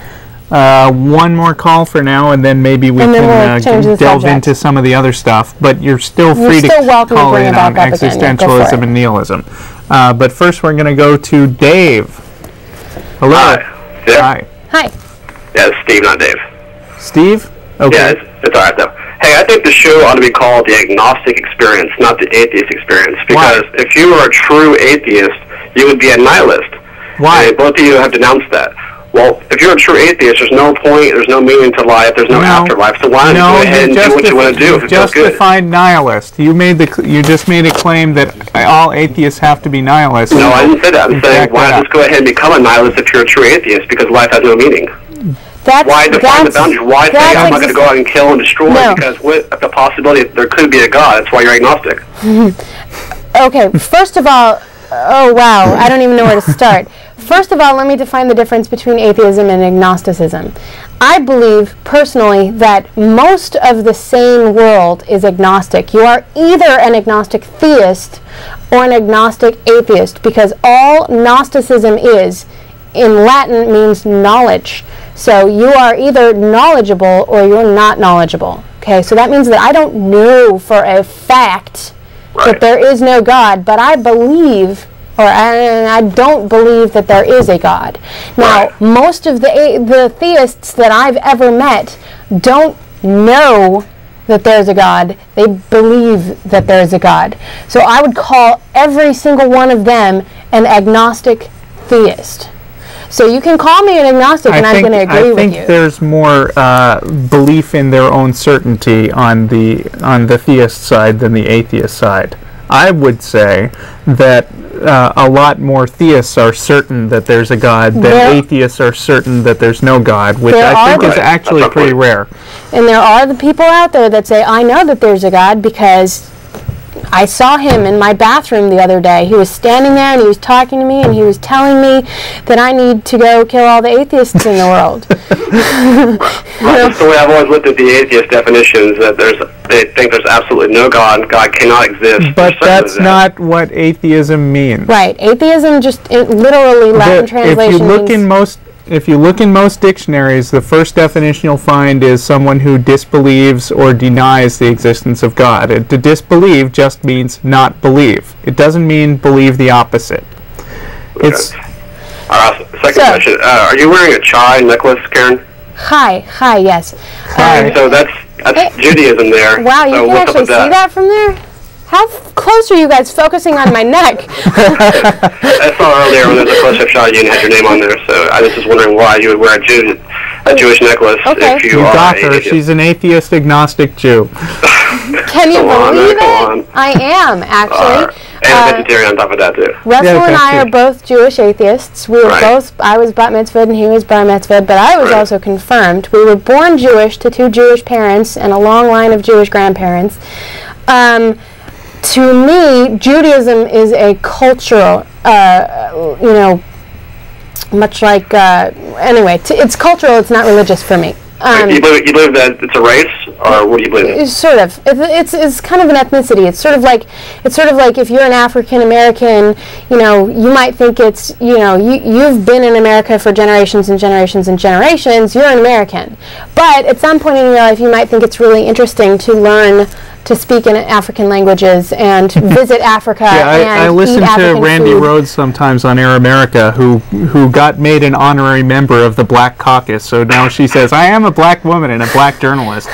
S1: one more call for now, and then maybe we can delve into some of the other stuff. But you're still free to call in on existentialism and nihilism. But first, we're going to go to Dave. Hello.
S7: Hi. Yeah.
S1: Hi.
S2: Hi.
S7: Yeah, it's Steve, not Dave.
S1: Steve? Okay.
S7: Yeah, it's all right, though. Hey, I think the show ought to be called the Agnostic Experience, not the Atheist Experience. Because if you were a true atheist, you would be a nihilist.
S1: Why?
S7: And both of you have denounced that. Well, if you're a true atheist, there's no point, there's no meaning to life, there's no afterlife. So why don't you go ahead and do what you want to do if it feels good?
S1: Justified nihilist. You just made a claim that all atheists have to be nihilists.
S7: No, I didn't say that. I'm saying why not just go ahead and become a nihilist if you're a true atheist, because life has no meaning. Why define the boundaries? Why say I'm not going to go out and kill and destroy? No. Because with the possibility that there could be a God, that's why you're agnostic.
S2: Okay, first of all, oh wow, I don't even know where to start. First of all, let me define the difference between atheism and agnosticism. I believe, personally, that most of the sane world is agnostic. You are either an agnostic theist or an agnostic atheist, because all Gnosticism is, in Latin, means knowledge. So you are either knowledgeable or you're not knowledgeable. Okay, so that means that I don't know for a fact that there is no God, but I believe, or I don't believe that there is a God. Now, most of the theists that I've ever met don't know that there's a God. They believe that there's a God. So I would call every single one of them an agnostic theist. So you can call me an agnostic, and I'm going to agree with you.
S1: I think there's more belief in their own certainty on the theist side than the atheist side. I would say that a lot more theists are certain that there's a God than atheists are certain that there's no God, which I think is actually pretty rare.
S2: And there are the people out there that say, I know that there's a God because I saw him in my bathroom the other day. He was standing there and he was talking to me and he was telling me that I need to go kill all the atheists in the world.
S7: That's the way I've always looked at the atheist definitions, that they think there's absolutely no God, God cannot exist.
S1: But that's not what atheism means.
S2: Right. Atheism just literally Latin translation means...
S1: If you look in most dictionaries, the first definition you'll find is someone who disbelieves or denies the existence of God. And to disbelieve just means not believe. It doesn't mean believe the opposite.
S7: Second question. Are you wearing a chai necklace, Keryn?
S2: Hi, yes.
S7: So that's Judaism there.
S2: Wow, you can actually see that from there? How close are you guys focusing on my neck?
S7: I saw earlier when there was a close-up shot you and had your name on there, so I was just wondering why you would wear a Jewish necklace if you are
S1: got her. She's an atheist agnostic Jew.
S2: Can you believe it? I am, actually.
S7: And a vegetarian on top of that, too.
S2: Russell and I are both Jewish atheists. We were both, I was bat mitzvahed and he was bar mitzvahed, but I was also confirmed. We were born Jewish to 2 Jewish parents and a long line of Jewish grandparents. To me, Judaism is a cultural, much like, anyway, it's cultural, it's not religious for me.
S7: You believe that it's a race, or what do you believe?
S2: Sort of. It's kind of an ethnicity. It's sort of like if you're an African American, you might think it's you've been in America for generations and generations and generations. You're an American, but at some point in your life, you might think it's really interesting to learn to speak in African languages and visit Africa.
S1: I listen to Randy Rhoads sometimes on Air America, who got made an honorary member of the Black Caucus. So now she says, I am a black woman and a black journalist,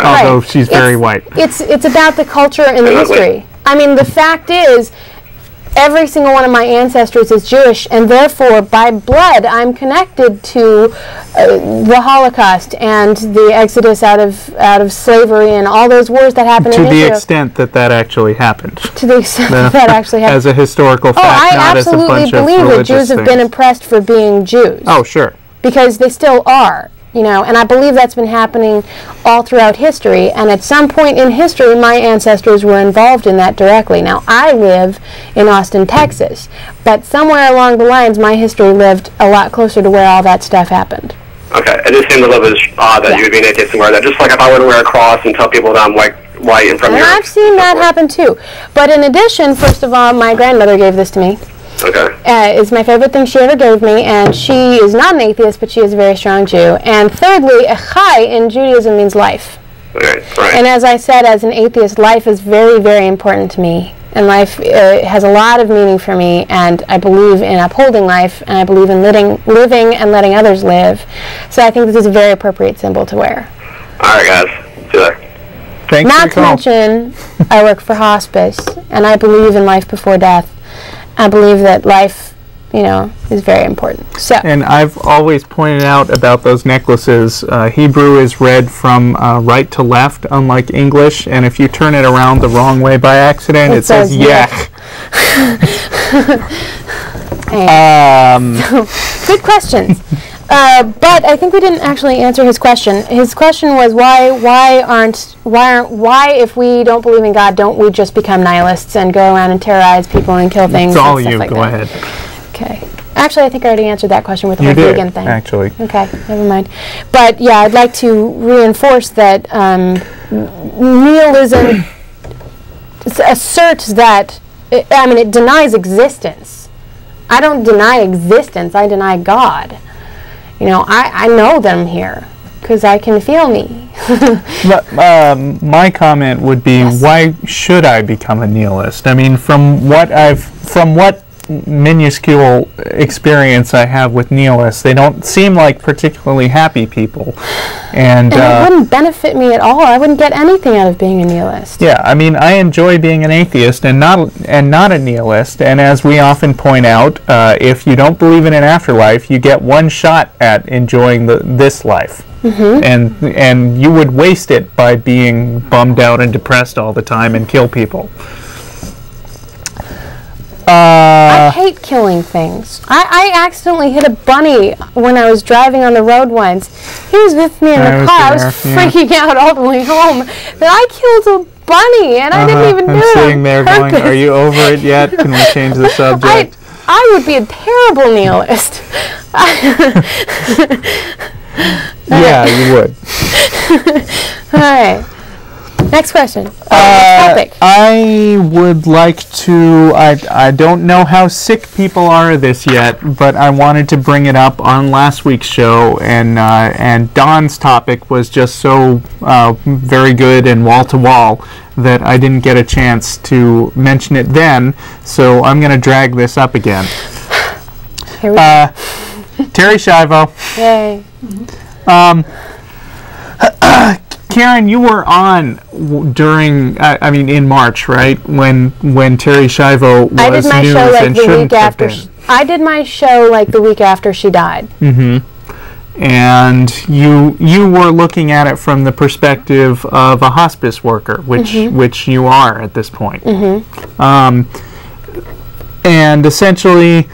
S1: although she's very white.
S2: It's about the culture and the history. I mean, the fact is, every single one of my ancestors is Jewish, and therefore, by blood, I'm connected to the Holocaust and the exodus out of slavery and all those wars that happened in Israel.
S1: To the extent that actually happened.
S2: To the extent that actually happened.
S1: As a historical fact, not as a bunch of religious things.
S2: I absolutely believe that Jews have been oppressed for being Jews.
S1: Oh, sure.
S2: Because they still are. And I believe that's been happening all throughout history, and at some point in history, my ancestors were involved in that directly. Now, I live in Austin, Texas, but somewhere along the lines, my history lived a lot closer to where all that stuff happened.
S7: Okay, it just seems a little bit odd that you would be an atheist and wear that. Just like if I were to wear a cross and tell people that I'm white and from Europe.
S2: I've seen that happen too. But in addition, first of all, my grandmother gave this to me.
S7: Okay.
S2: It's my favorite thing she ever gave me, and she is not an atheist, but she is a very strong Jew. And thirdly, chai in Judaism means life.
S7: Right.
S2: And as I said, as an atheist, life is very, very important to me. And life has a lot of meaning for me, and I believe in upholding life, and I believe in living and letting others live. So I think this is a very appropriate symbol to wear.
S7: All right, guys. See you later.
S1: Thanks
S2: Not to mention, I work for hospice, and I believe in life before death. I believe that life, is very important. So.
S1: And I've always pointed out about those necklaces, Hebrew is read from right to left, unlike English, and if you turn it around the wrong way by accident, it says yech.
S2: Good questions. But I think we didn't actually answer his question. His question was why if we don't believe in God, don't we just become nihilists and go around and terrorize people and kill things?
S1: It's all
S2: and
S1: you.
S2: Like
S1: go ahead.
S2: Okay. Actually, I think I already answered that question with the whole vegan thing.
S1: Actually.
S2: Okay, never mind. But yeah, I'd like to reinforce that nihilism asserts that it denies existence. I don't deny existence. I deny God. I know that I'm here because I can feel me.
S1: But, my comment would be, why should I become a nihilist? I mean, from what minuscule experience I have with nihilists, they don't seem like particularly happy people, and
S2: it wouldn't benefit me at all. I wouldn't get anything out of being a nihilist.
S1: Yeah, I mean, I enjoy being an atheist and not a nihilist. And as we often point out, if you don't believe in an afterlife, you get one shot at enjoying this life. Mm-hmm. And you would waste it by being bummed out and depressed all the time and kill people.
S2: I hate killing things. I accidentally hit a bunny when I was driving on the road once. He was with me in the car. I was freaking out all the way home that I killed a bunny and I didn't even do it.
S1: I'm sitting there going, are you over it yet? Can we change the subject?
S2: I would be a terrible nihilist.
S1: Yeah, you would.
S2: All right. Next question. Topic.
S1: I would like to, I don't know how sick people are this yet, but I wanted to bring it up on last week's show, and Don's topic was just so very good and wall-to-wall that I didn't get a chance to mention it then, so I'm going to drag this up again.
S2: Here we go.
S1: Terri Schiavo.
S2: Yay.
S1: Keryn, you were on during, in March, right? When Terri Schiavo was
S2: I did my
S1: news
S2: show like
S1: and
S2: the
S1: shouldn't
S2: week
S1: have
S2: after.
S1: been.
S2: I did my show like the week after she died.
S1: Mm-hmm. And you were looking at it from the perspective of a hospice worker, which you are at this point. And essentially,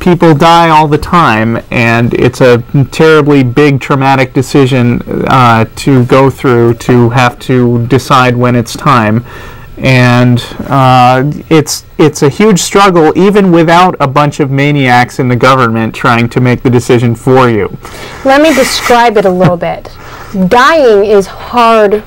S1: people die all the time, and it's a terribly big traumatic decision to go through, to have to decide when it's time. And it's a huge struggle, even without a bunch of maniacs in the government trying to make the decision for you.
S2: Let me describe it a little bit. Dying is hard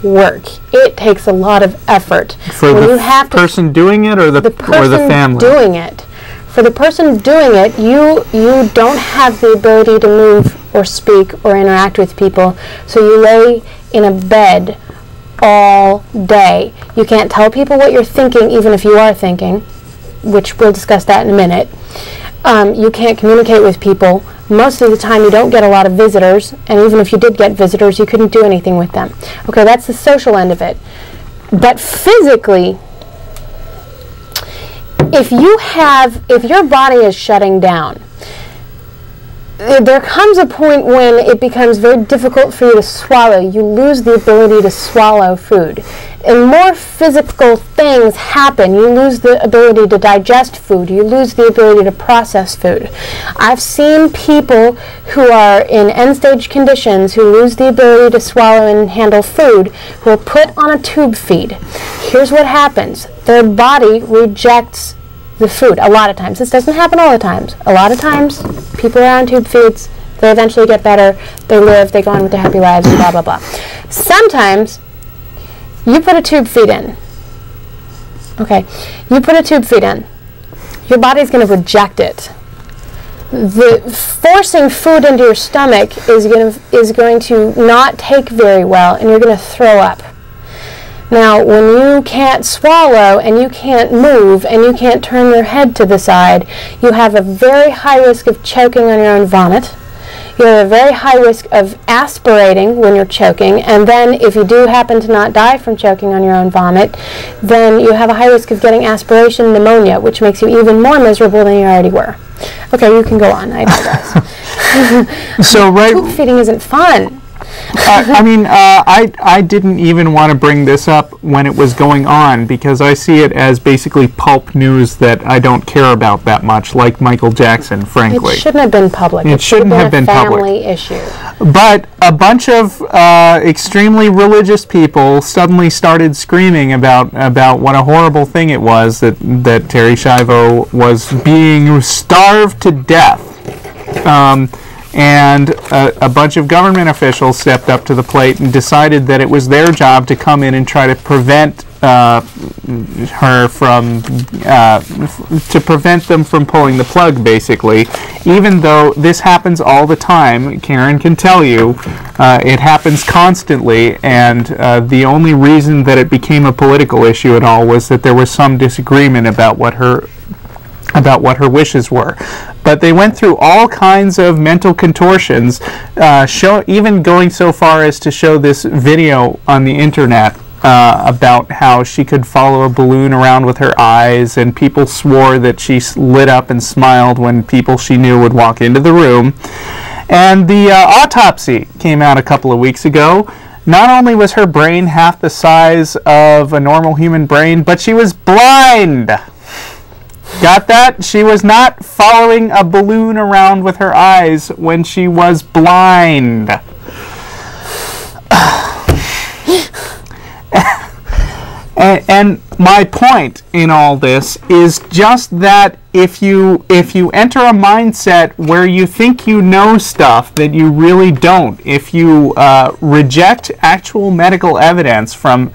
S2: work. It takes a lot of effort.
S1: For the person doing it, or the family?
S2: Doing it. For the person doing it, you don't have the ability to move or speak or interact with people, so you lay in a bed all day. You can't tell people what you're thinking, even if you are thinking, which we'll discuss that in a minute. You can't communicate with people. Most of the time you don't get a lot of visitors, and even if you did get visitors, you couldn't do anything with them. Okay, that's the social end of it. But physically, if your body is shutting down, there comes a point when it becomes very difficult for you to swallow. You lose the ability to swallow food. And more physical things happen. You lose the ability to digest food. You lose the ability to process food. I've seen people who are in end-stage conditions who lose the ability to swallow and handle food, who are put on a tube feed. Here's what happens. Their body rejects the food a lot of times. This doesn't happen all the times. A lot of times, people are on tube feeds, they eventually get better, they live, they go on with their happy lives, and blah, blah, blah. Sometimes, you put a tube feed in. Okay, you put a tube feed in. Your body's going to reject it. Forcing food into your stomach is going to not take very well, and you're going to throw up. Now, when you can't swallow, and you can't move, and you can't turn your head to the side, you have a very high risk of choking on your own vomit. You have a very high risk of aspirating when you're choking, and then if you do happen to not die from choking on your own vomit, then you have a high risk of getting aspiration pneumonia, which makes you even more miserable than you already were. Okay, you can go on. I apologize.
S1: So
S2: tube feeding isn't fun.
S1: I didn't even want to bring this up when it was going on, because I see it as basically pulp news that I don't care about that much, like Michael Jackson, frankly.
S2: It shouldn't have been public.
S1: It shouldn't have been public.
S2: Family issue.
S1: But a bunch of extremely religious people suddenly started screaming about what a horrible thing it was that Terri Schiavo was being starved to death. And a bunch of government officials stepped up to the plate and decided that it was their job to come in and try to prevent her from prevent them from pulling the plug, basically. Even though this happens all the time, Keryn can tell you, it happens constantly, and the only reason that it became a political issue at all was that there was some disagreement about what her wishes were. But they went through all kinds of mental contortions, even going so far as to show this video on the internet about how she could follow a balloon around with her eyes, and people swore that she lit up and smiled when people she knew would walk into the room. And the autopsy came out a couple of weeks ago. Not only was her brain half the size of a normal human brain, but she was blind. Got that? She was not following a balloon around with her eyes when she was blind. And my point in all this is just that if you enter a mindset where you think you know stuff that you really don't, if you reject actual medical evidence from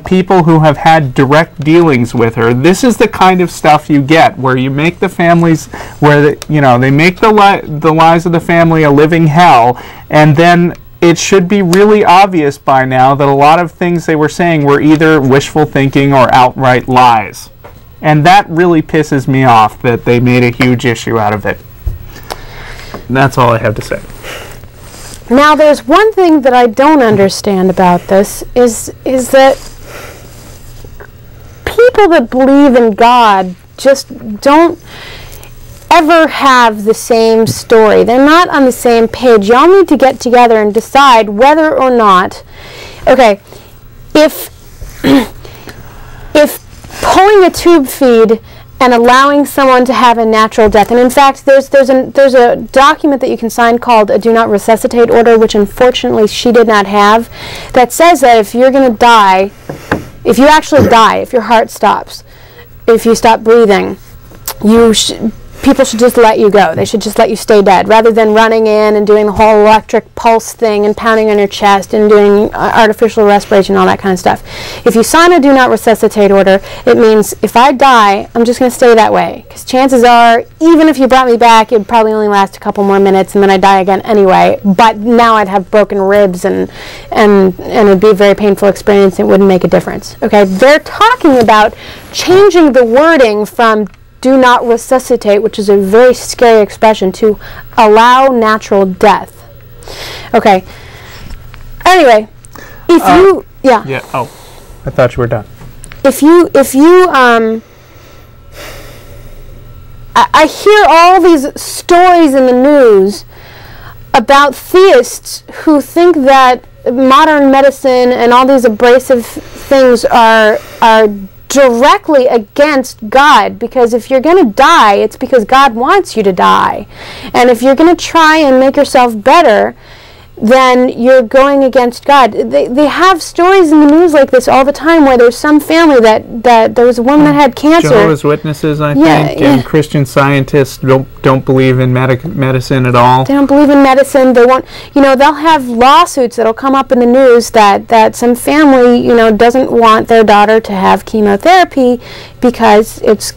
S1: people who have had direct dealings with her, this is the kind of stuff you get, where you make the families, where they make the lives of the family a living hell, and then it should be really obvious by now that a lot of things they were saying were either wishful thinking or outright lies. And that really pisses me off that they made a huge issue out of it. And that's all I have to say.
S2: Now, there's one thing that I don't understand about this is that people that believe in God just don't ever have the same story. They're not on the same page. Y'all need to get together and decide whether or not, okay, if pulling a tube feed and allowing someone to have a natural death, and in fact there's a document that you can sign called a do not resuscitate order, which unfortunately she did not have, that says that if you're going to die, if you actually die, if your heart stops, if you stop breathing, people should just let you go. They should just let you stay dead, rather than running in and doing the whole electric pulse thing and pounding on your chest and doing artificial respiration and all that kind of stuff. If you sign a do not resuscitate order, it means if I die, I'm just going to stay that way. Because chances are, even if you brought me back, it would probably only last a couple more minutes and then I'd die again anyway. But now I'd have broken ribs and it would be a very painful experience. It wouldn't make a difference. Okay, they're talking about changing the wording from do not resuscitate, which is a very scary expression, to allow natural death. Okay. Anyway, if you, yeah.
S1: Yeah. Oh, I thought you were done.
S2: If you, I hear all these stories in the news about theists who think that modern medicine and all these abrasive things are directly against God, because if you're going to die, it's because God wants you to die. And if you're going to try and make yourself better, then you're going against God. They have stories in the news like this all the time, where there's some family that there was a woman that had cancer.
S1: Jehovah's Witnesses, I think, and Christian Scientists don't believe in medicine at all.
S2: They don't believe in medicine. They want, they'll have lawsuits that'll come up in the news that some family, doesn't want their daughter to have chemotherapy because it's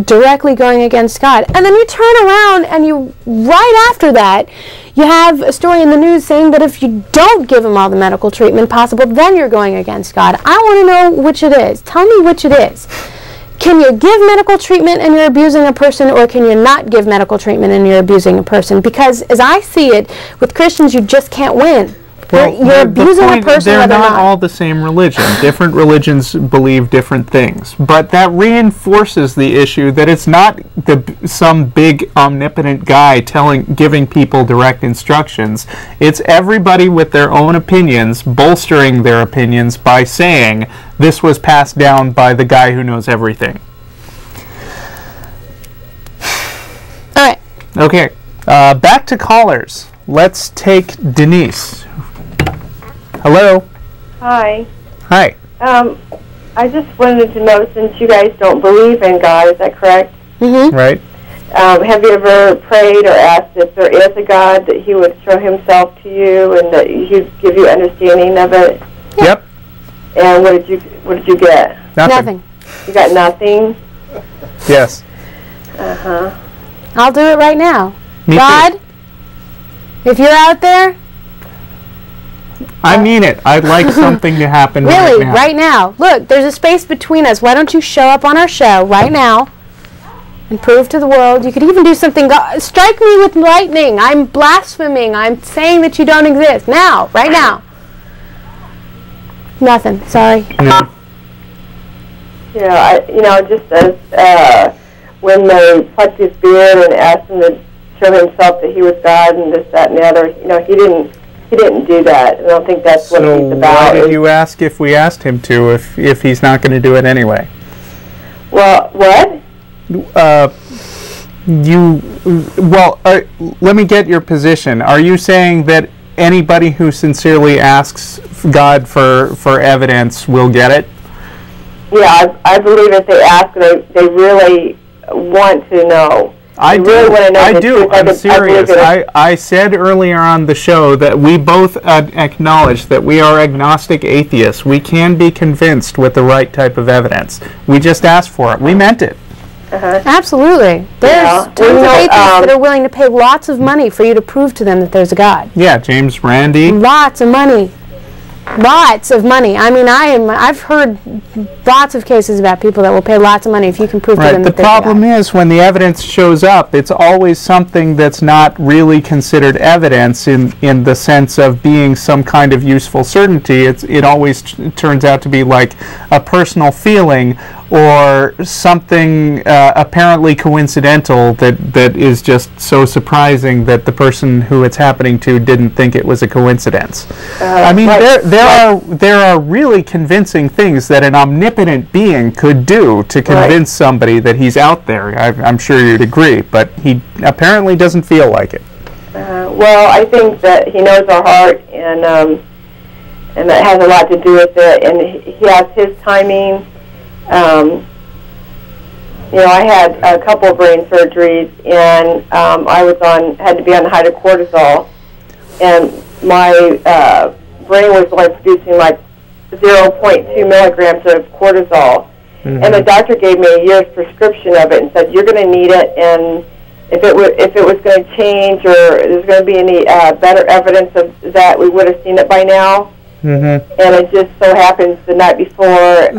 S2: directly going against God. And then you turn around and right after that, you have a story in the news saying that if you don't give them all the medical treatment possible, then you're going against God. I want to know which it is. Tell me which it is. Can you give medical treatment and you're abusing a person, or can you not give medical treatment and you're abusing a person? Because as I see it, with Christians, you just can't win. Well, you're abusing a person.
S1: They're not all the same religion. Different religions believe different things. But that reinforces the issue that it's not some big omnipotent guy giving people direct instructions. It's everybody with their own opinions, bolstering their opinions by saying this was passed down by the guy who knows everything.
S2: All right.
S1: Okay. Back to callers. Let's take Denise. Hello.
S8: Hi.
S1: Hi.
S8: I just wanted to know, since you guys don't believe in God, is that correct?
S2: Mm-hmm.
S1: Right.
S8: Have you ever prayed or asked if there is a God, that He would show Himself to you and that He'd give you understanding of it?
S1: Yep.
S8: And what did you get?
S2: Nothing.
S8: You got nothing?
S1: Yes.
S8: Uh-huh.
S2: I'll do it right now.
S1: Me
S2: God,
S1: too.
S2: if you're out there,
S1: I mean it. I'd like something to happen
S2: really,
S1: right now.
S2: Look, there's a space between us. Why don't you show up on our show right now and prove to the world? You could even do something. Strike me with lightning. I'm blaspheming. I'm saying that you don't exist. Now, right now. Nothing. Sorry.
S1: No.
S8: Just as when they plucked his beard and asked him to show himself that he was God and this, that, and the other, he didn't do that. I don't think that's what he's about.
S1: So why did you ask if we asked him to, if he's not going to do it anyway?
S8: Well, what?
S1: Let me get your position. Are you saying that anybody who sincerely asks God for evidence will get it?
S8: Yeah, I believe if they ask, they really want to know.
S1: I do. I'm serious. I said earlier on the show that we both acknowledge that we are agnostic atheists. We can be convinced with the right type of evidence. We just asked for it. We meant it.
S2: Uh-huh. Absolutely. There's tons of atheists that are willing to pay lots of money for you to prove to them that there's a God.
S1: Yeah, James Randi.
S2: Lots of money. Lots of money. I mean, I've heard lots of cases about people that will pay lots of money if you can prove to them that
S1: the problem is when the evidence shows up, it's always something that's not really considered evidence in the sense of being some kind of useful certainty. It always turns out to be like a personal feeling or something apparently coincidental that is just so surprising that the person who it's happening to didn't think it was a coincidence. I mean, there are really convincing things that an omnipotent being could do to convince somebody that he's out there. I'm sure you'd agree, but he apparently doesn't feel like it.
S8: Well, I think that he knows our heart, and that has a lot to do with it, and he has his timing. You know, I had a couple of brain surgeries, and I had to be on hydrocortisol, and my brain was only producing like 0.2 milligrams of cortisol, and the doctor gave me a year's prescription of it and said, you're going to need it, and if it was going to change or there's going to be any better evidence of that, we would have seen it by now. And it just so happens the night before.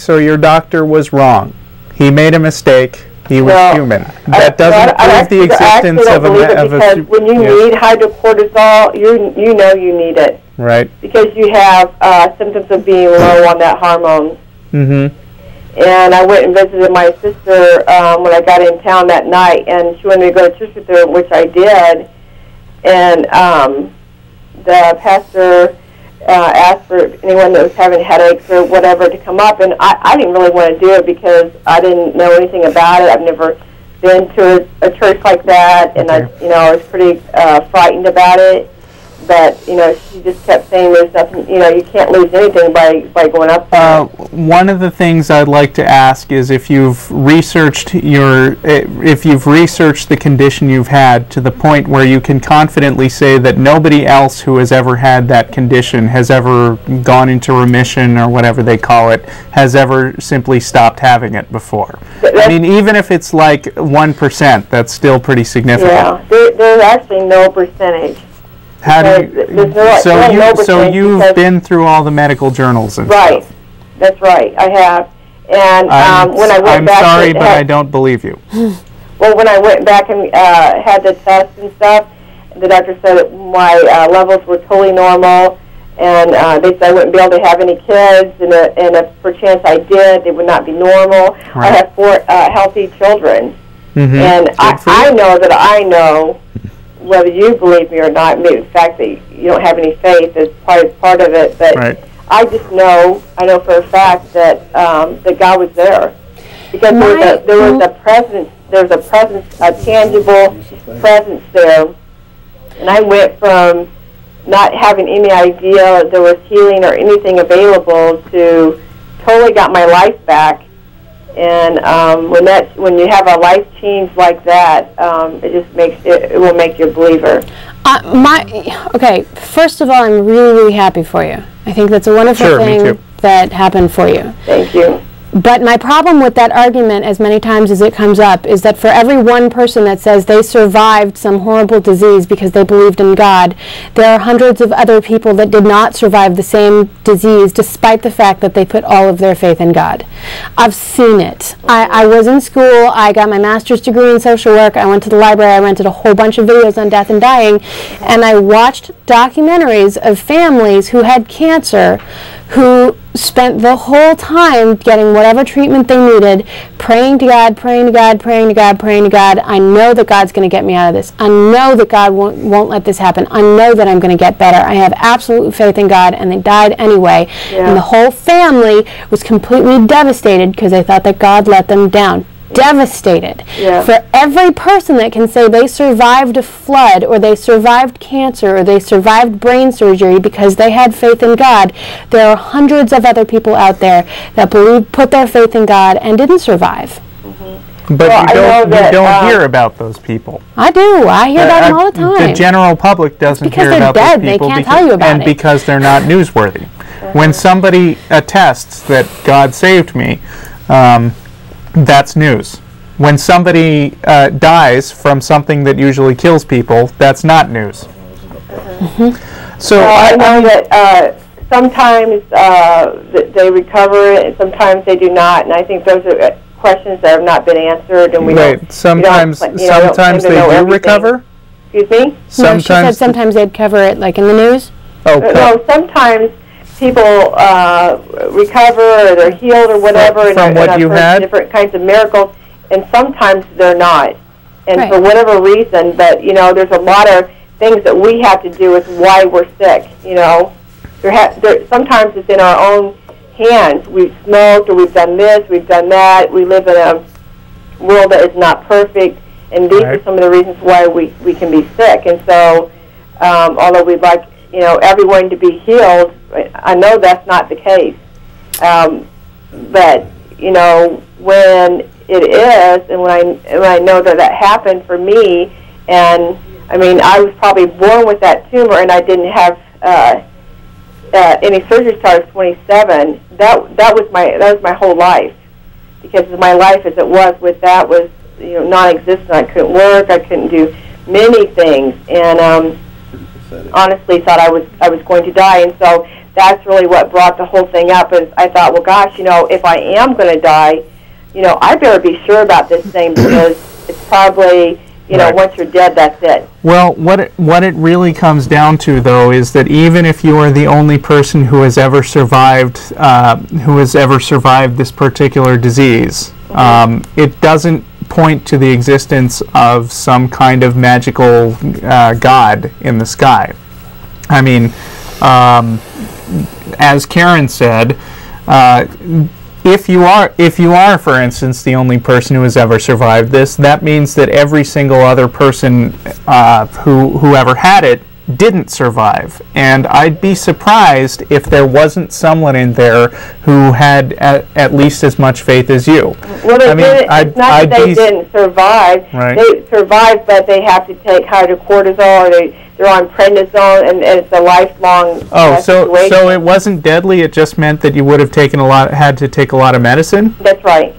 S1: So your doctor was wrong. He made a mistake. He was human. That doesn't prove the existence of a.
S8: Because when you need hydrocortisol, you know you need it.
S1: Right.
S8: Because you have symptoms of being low on that hormone. And I went and visited my sister when I got in town that night, and she wanted me to go to church with her, which I did. And the pastor asked for anyone that was having headaches or whatever to come up, and I didn't really want to do it because I didn't know anything about it. I've never been to a church like that, and I was pretty frightened about it. But she just kept saying there's nothing. You can't lose anything by going up there.
S1: One of the things I'd like to ask is if you've researched the condition you've had to the point where you can confidently say that nobody else who has ever had that condition has ever gone into remission or whatever they call it, has ever simply stopped having it before. I mean, even if it's like 1%, that's still pretty significant.
S8: Yeah, there's actually no percentage.
S1: How do you, so you've been through all the medical journals and
S8: stuff. That's right, I have. And when I went back,
S1: I'm sorry, but I don't believe you.
S8: Well, when I went back and had the tests and stuff, the doctor said that my levels were totally normal, and they said I wouldn't be able to have any kids, and if perchance I did, they would not be normal. Right. I have 4 healthy children, and I know that I know. Whether you believe me or not, maybe the fact that you don't have any faith is part of it, but I just know, I know for a fact that that God was there, because there was a presence, a tangible presence there, and I went from not having any idea there was healing or anything available to totally got my life back. And when you have a life change like that, it just it will make you a believer.
S2: Okay, first of all, I'm really, really happy for you. I think that's a wonderful thing that happened for you.
S8: Thank you.
S2: But my problem with that argument, as many times as it comes up, is that for every one person that says they survived some horrible disease because they believed in God, there are hundreds of other people that did not survive the same disease despite the fact that they put all of their faith in God. I've seen it. I was in school. I got my master's degree in social work. I went to the library. I rented a whole bunch of videos on death and dying, and I watched documentaries of families who had cancer who spent the whole time getting whatever treatment they needed, praying to God, praying to God, praying to God, praying to God. I know that God's going to get me out of this. I know that God won't let this happen. I know that I'm going to get better. I have absolute faith in God, and they died anyway. And the whole family was completely devastated because they thought that God let them down. Devastated. For every person that can say they survived a flood or they survived cancer or they survived brain surgery because they had faith in God, there are hundreds of other people out there that put their faith in God and didn't survive.
S1: But you don't hear about those people.
S2: I do. I hear about them all the time.
S1: The general public doesn't hear about those people.
S2: They can't tell you about
S1: it. And because they're not newsworthy. When somebody attests that God saved me, that's news. When somebody dies from something that usually kills people, that's not news. So
S8: I know that sometimes they recover and sometimes they do not, and I think those are questions that have not been answered. And
S1: sometimes they do recover?
S8: Excuse me?
S2: No, she said sometimes they'd cover it, like in the news.
S1: Oh,
S8: no, sometimes people recover or they're healed or whatever,
S1: from what you had?
S8: Different kinds of miracles, and sometimes they're not. And for whatever reason, but, there's a lot of things that we have to do with why we're sick, sometimes it's in our own hands. We've smoked or we've done this, we've done that. We live in a world that is not perfect, and these are some of the reasons why we can be sick. And so, although we'd like, everyone to be healed, I know that's not the case. But, when it is, and when I know that happened for me, and I was probably born with that tumor, and I didn't have any surgery until I was 27. That was my whole life, because my life as it was with that was non-existent. I couldn't work. I couldn't do many things, and honestly thought I was going to die. And so that's really what brought the whole thing up. Is I thought, well, gosh, if I am going to die, I better be sure about this thing, because it's probably, once you're dead, that's it.
S1: Well, what it really comes down to, though, is that even if you are the only person who has ever survived this particular disease, it doesn't point to the existence of some kind of magical God in the sky. As Keryn said, if you are, for instance, the only person who has ever survived this, that means that every single other person who ever had it didn't survive. And I'd be surprised if there wasn't someone in there who had at least as much faith as you.
S8: Well, it's not that they didn't survive.
S1: Right.
S8: They survived, but they have to take hydrocortisone, or they're on prednisone, and it's a lifelong situation.
S1: So it wasn't deadly. It just meant that you would have had to take a lot of medicine.
S8: That's right.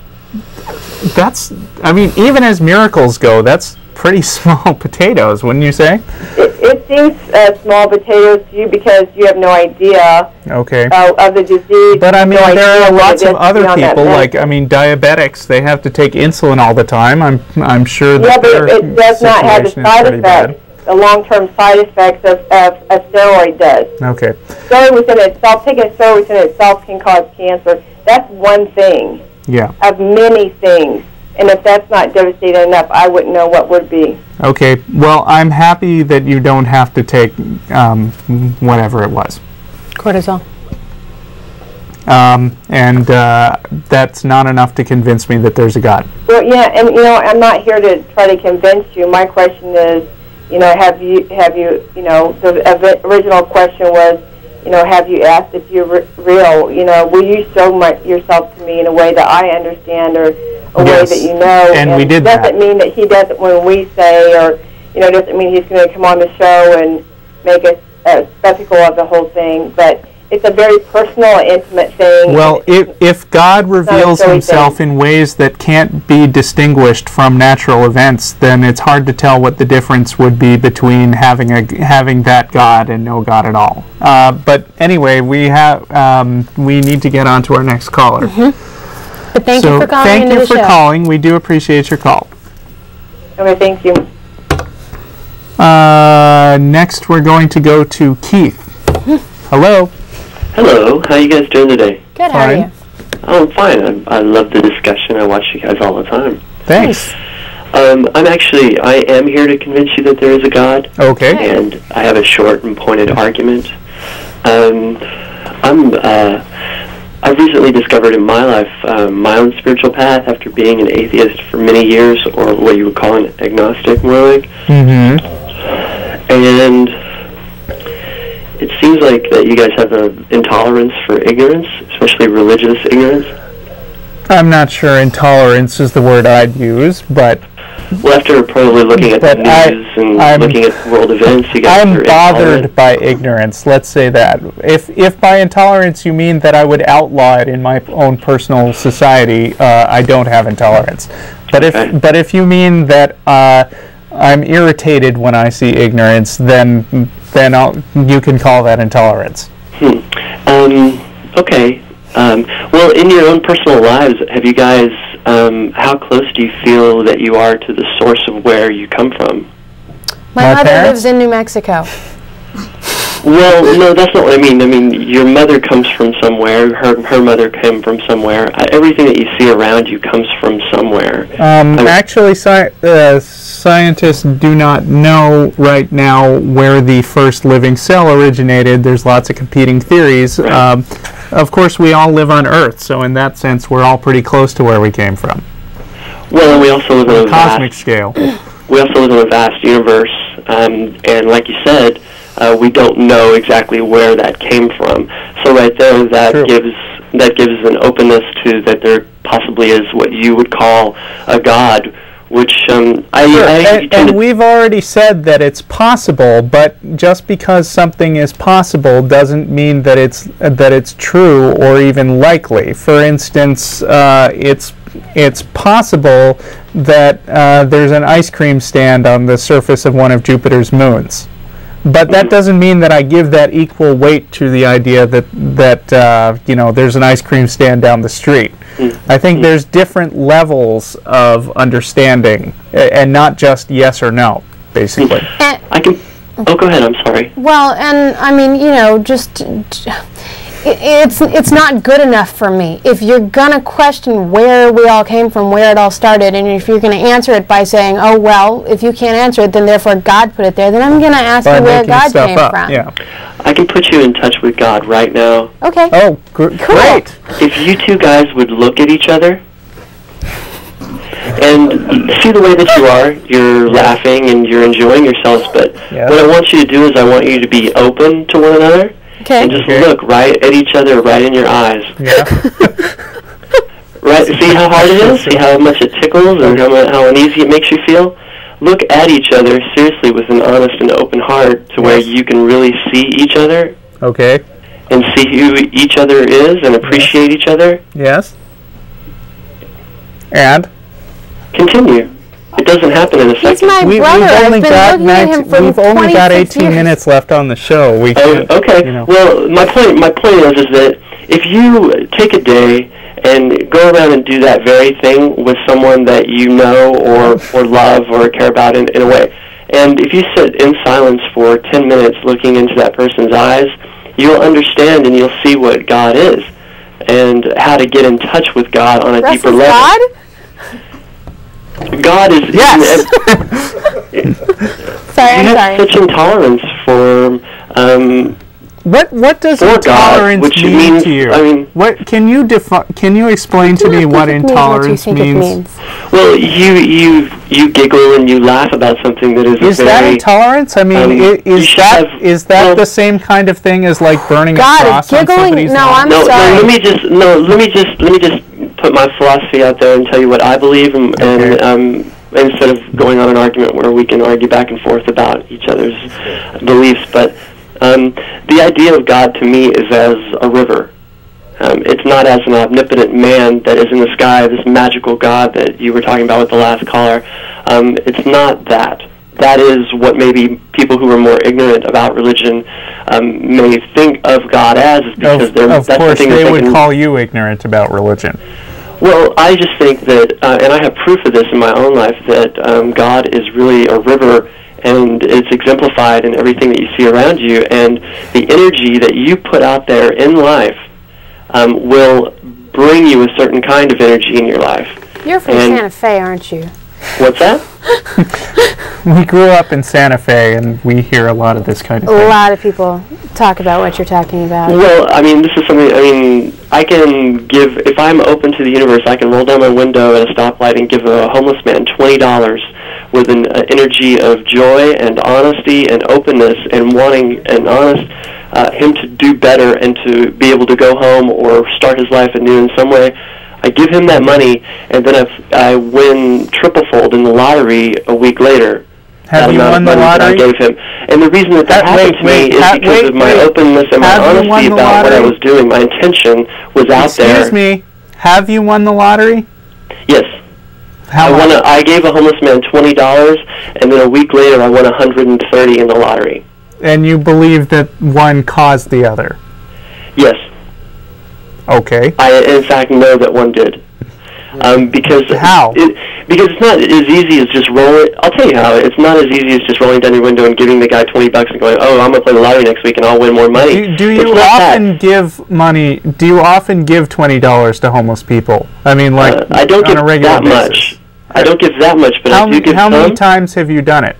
S1: Even as miracles go, that's pretty small potatoes, wouldn't you say?
S8: It seems small potatoes to you because you have no idea of the disease.
S1: But there are lots of other people, like diabetics. They have to take insulin all the time. I'm sure that
S8: but it does not have the side effects, the long-term side effects of a steroid does.
S1: Okay.
S8: Steroid within itself, taking a steroid within itself can cause cancer. That's one thing.
S1: Yeah.
S8: Of many things. And if that's not devastating enough, I wouldn't know what would be. Okay.
S1: Well, I'm happy that you don't have to take whatever it was.
S2: Cortisol.
S1: And that's not enough to convince me that there's a God.
S8: Well, yeah, and I'm not here to try to convince you. My question is, have you, the original question was, have you asked if you're real? Will you show yourself to me in a way that I understand, or a way that you know?
S1: And we did that.
S8: Doesn't mean that he doesn't when we say, or doesn't mean he's going to come on the show and make a spectacle of the whole thing. But it's a very personal, intimate thing.
S1: Well, if God reveals himself in ways that can't be distinguished from natural events, then it's hard to tell what the difference would be between having that God and no God at all. But anyway, we need to get on to our next caller.
S2: But thank you for calling.
S1: Thank you for calling. We do appreciate your call.
S8: Okay, thank you.
S1: Next, we're going to go to Keith. Hello.
S9: Hello, how are you guys doing today?
S2: Good, how are you?
S9: Oh, I'm fine. I love the discussion. I watch you guys all the time.
S1: Thanks.
S9: I am here to convince you that there is a God.
S1: Okay.
S9: And I have a short and pointed argument. I've recently discovered in my life my own spiritual path after being an atheist for many years, or what you would call an agnostic, more like.
S1: Mm-hmm.
S9: And it seems like that you guys have an intolerance for ignorance, especially religious ignorance.
S1: I'm not sure intolerance is the word I'd use, but...
S9: Well, after probably looking at the news and looking at world events, you guys are
S1: bothered by ignorance, let's say that. If by intolerance you mean that I would outlaw it in my own personal society, I don't have intolerance. But if you mean that I'm irritated when I see ignorance, then then you can call that intolerance.
S9: Okay. Well, in your own personal lives, have you guys, how close do you feel that you are to the source of where you come from?
S2: My mother lives in New Mexico.
S9: Well, no, that's not what I mean. I mean, your mother comes from somewhere. Her mother came from somewhere. Everything that you see around you comes from somewhere.
S1: Actually, scientists do not know right now where the first living cell originated. There's lots of competing theories. Right. Of course, we all live on Earth, so in that sense, we're all pretty close to where we came from.
S9: Well, and we also live on a
S1: cosmic scale.
S9: We also live in a vast universe, and like you said, we don't know exactly where that came from. So right there, that gives an openness to that there possibly is what you would call a God, which and
S1: we've already said that it's possible, but just because something is possible doesn't mean that it's true or even likely. For instance, it's possible that there's an ice cream stand on the surface of one of Jupiter's moons. But that doesn't mean that I give that equal weight to the idea that you know, there's an ice cream stand down the street. I think there's different levels of understanding, and not just yes or no, basically.
S9: I can. Oh, go ahead. I'm sorry.
S2: Well, and I mean, you know, just it's not good enough for me. If you're gonna question where we all came from, where it all started, and if you're gonna answer it by saying, "Oh well, if you can't answer it, then therefore God put it there," then I'm gonna ask you where God came from.
S1: Yeah.
S9: I can put you in touch with God right now.
S2: Okay.
S1: Oh, great!
S9: If you two guys would look at each other and see the way that you are, you're laughing and you're enjoying yourselves, but what I want you to do is I want you to be open to one another.
S2: Okay.
S9: And just look right at each other, right in your eyes.
S1: Yeah.
S9: Right. See how hard it is? See how much it tickles and how uneasy it makes you feel? Look at each other seriously with an honest and open heart to where you can really see each other.
S1: Okay.
S9: And see who each other is and appreciate each other.
S1: Yes. And?
S9: Continue. It doesn't happen in a second.
S2: He's my brother.
S1: We've only got 18 minutes left on the show.
S9: Okay.
S1: You know.
S9: Well, my point is that if you take a day and go around and do that very thing with someone that you know or love or care about in a way, and if you sit in silence for 10 minutes looking into that person's eyes, you'll understand and you'll see what God is and how to get in touch with God on a deeper level.
S2: God?
S9: God is...
S1: Yes!
S2: Sorry,
S9: you have such intolerance for...
S1: What does intolerance mean to you?
S9: I mean,
S1: what can you explain to me what intolerance means?
S9: Well, you giggle and you laugh about something that is
S1: that intolerance? I mean, is that the same kind of thing as like burning a cross on somebody's
S2: I'm sorry.
S9: Let me just put my philosophy out there and tell you what I believe, and instead of going on an argument where we can argue back and forth about each other's beliefs, but the idea of God to me is as a river. It's not as an omnipotent man that is in the sky, this magical God that you were talking about with the last caller. It's not that. That is what maybe people who are more ignorant about religion may think of God as, is because
S1: of course they would call you ignorant about religion.
S9: Well, I just think that, and I have proof of this in my own life, that God is really a river, and it's exemplified in everything that you see around you, and the energy that you put out there in life will bring you a certain kind of energy in your life.
S2: You're from Santa Fe, aren't you?
S9: What's that?
S1: We grew up in Santa Fe, and we hear a lot of this kind of thing.
S2: A lot of people talk about what you're talking about.
S9: Well, I mean, this is something, I mean, I can give, if I'm open to the universe, I can roll down my window at a stoplight and give a homeless man $20 with an energy of joy and honesty and openness and wanting an honest him to do better and to be able to go home or start his life anew in some way. I give him that money, and then if I win triple-fold in the lottery a week later,
S1: have you won the lottery?
S9: I gave him. And the reason that happened to me is because of my openness and my honesty about what I was doing. My intention was out there.
S1: Excuse me. Have you won the lottery?
S9: Yes.
S1: How much?
S9: I gave a homeless man $20, and then a week later I won $130 in the lottery.
S1: And you believe that one caused the other?
S9: Yes.
S1: Okay.
S9: I, in fact, know that one did. Because
S1: how?
S9: Because it's not as easy as just rolling. I'll tell you how. It's not as easy as just rolling down your window and giving the guy $20 and going, "Oh, I'm gonna play the lottery next week and I'll win more money."
S1: Do you often give money? Do you often give $20 to homeless people? I mean, like
S9: I don't
S1: on
S9: give
S1: a regular
S9: that
S1: basis.
S9: much. I don't give that much, but I do give
S1: How
S9: some.
S1: many times have you done it?